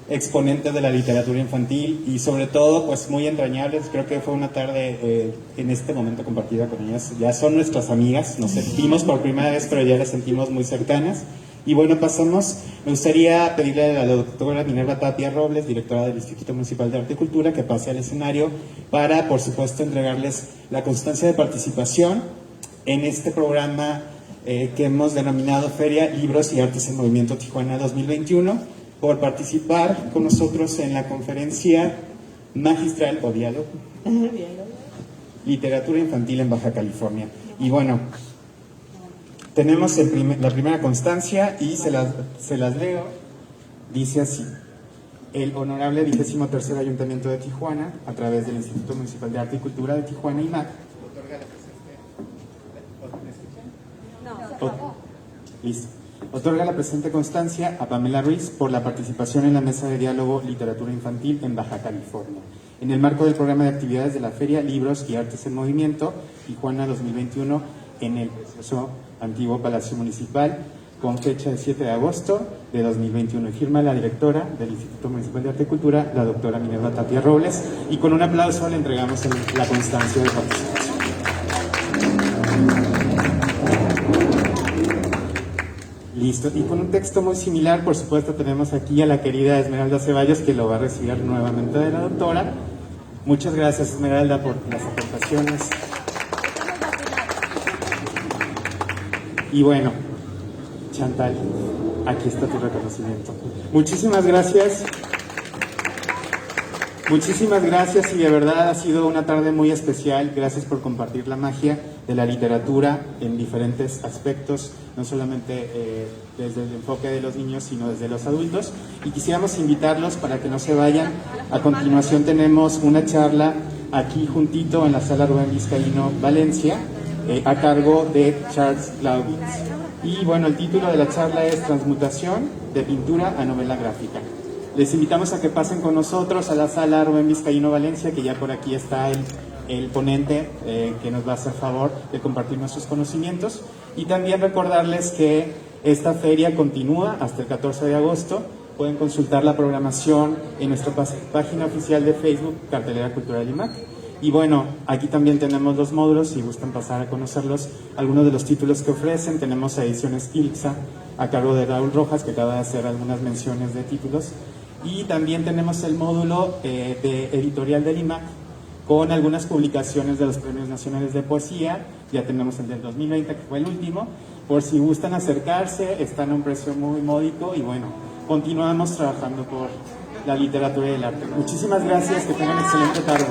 exponentes de la literatura infantil y sobre todo pues muy entrañables. Creo que fue una tarde en este momento compartida con ellas. Ya son nuestras amigas, nos sentimos por primera vez, pero ya las sentimos muy cercanas. Y bueno, me gustaría pedirle a la doctora Minerva Tapia Robles, directora del Instituto Municipal de Arte y Cultura, que pase al escenario para, por supuesto, entregarles la constancia de participación en este programa que hemos denominado Feria Libros y Artes en Movimiento Tijuana 2021, por participar con nosotros en la conferencia magistral o diálogo Literatura Infantil en Baja California. Y bueno, tenemos la primera constancia y se las leo. Dice así: el honorable 23º Ayuntamiento de Tijuana, a través del Instituto Municipal de Arte y Cultura de Tijuana, IMAC, otorga la presente constancia a Pamela Ruiz por la participación en la mesa de diálogo Literatura Infantil en Baja California, en el marco del programa de actividades de la Feria Libros y Artes en Movimiento Tijuana 2021 en el precioso antiguo Palacio Municipal, con fecha de 7 de agosto de 2021. Y firma la directora del Instituto Municipal de Arte y Cultura, la doctora Minerva Tapia Robles, y con un aplauso le entregamos la constancia de participación. Listo, y con un texto muy similar, por supuesto, tenemos aquí a la querida Esmeralda Ceballos, que lo va a recibir nuevamente de la doctora. Muchas gracias, Esmeralda, por las aportaciones. Y bueno, Chantal, aquí está tu reconocimiento. Muchísimas gracias. Muchísimas gracias y de verdad ha sido una tarde muy especial. Gracias por compartir la magia de la literatura en diferentes aspectos, no solamente desde el enfoque de los niños, sino desde los adultos. Y quisiéramos invitarlos para que no se vayan. A continuación tenemos una charla aquí juntito en la sala Rubén Vizcaíno Valencia, a cargo de Charles Glaubitz. Y bueno, el título de la charla es Transmutación de pintura a novela gráfica. Les invitamos a que pasen con nosotros a la sala Rubén Vizcaíno Valencia, que ya por aquí está el ponente que nos va a hacer favor de compartir nuestros conocimientos. Y también recordarles que esta feria continúa hasta el 14 de agosto. pueden consultar la programación en nuestra página oficial de Facebook, Cartelera Cultural IMAC. Y bueno, aquí también tenemos los módulos, si gustan pasar a conocerlos, algunos de los títulos que ofrecen. Tenemos ediciones ILXA a cargo de Raúl Rojas, que acaba de hacer algunas menciones de títulos. Y también tenemos el módulo de editorial del IMAC, con algunas publicaciones de los Premios Nacionales de Poesía. Ya tenemos el del 2020, que fue el último. Por si gustan acercarse, están a un precio muy módico y bueno, continuamos trabajando por la literatura y el arte. Muchísimas gracias, que tengan excelente tarde.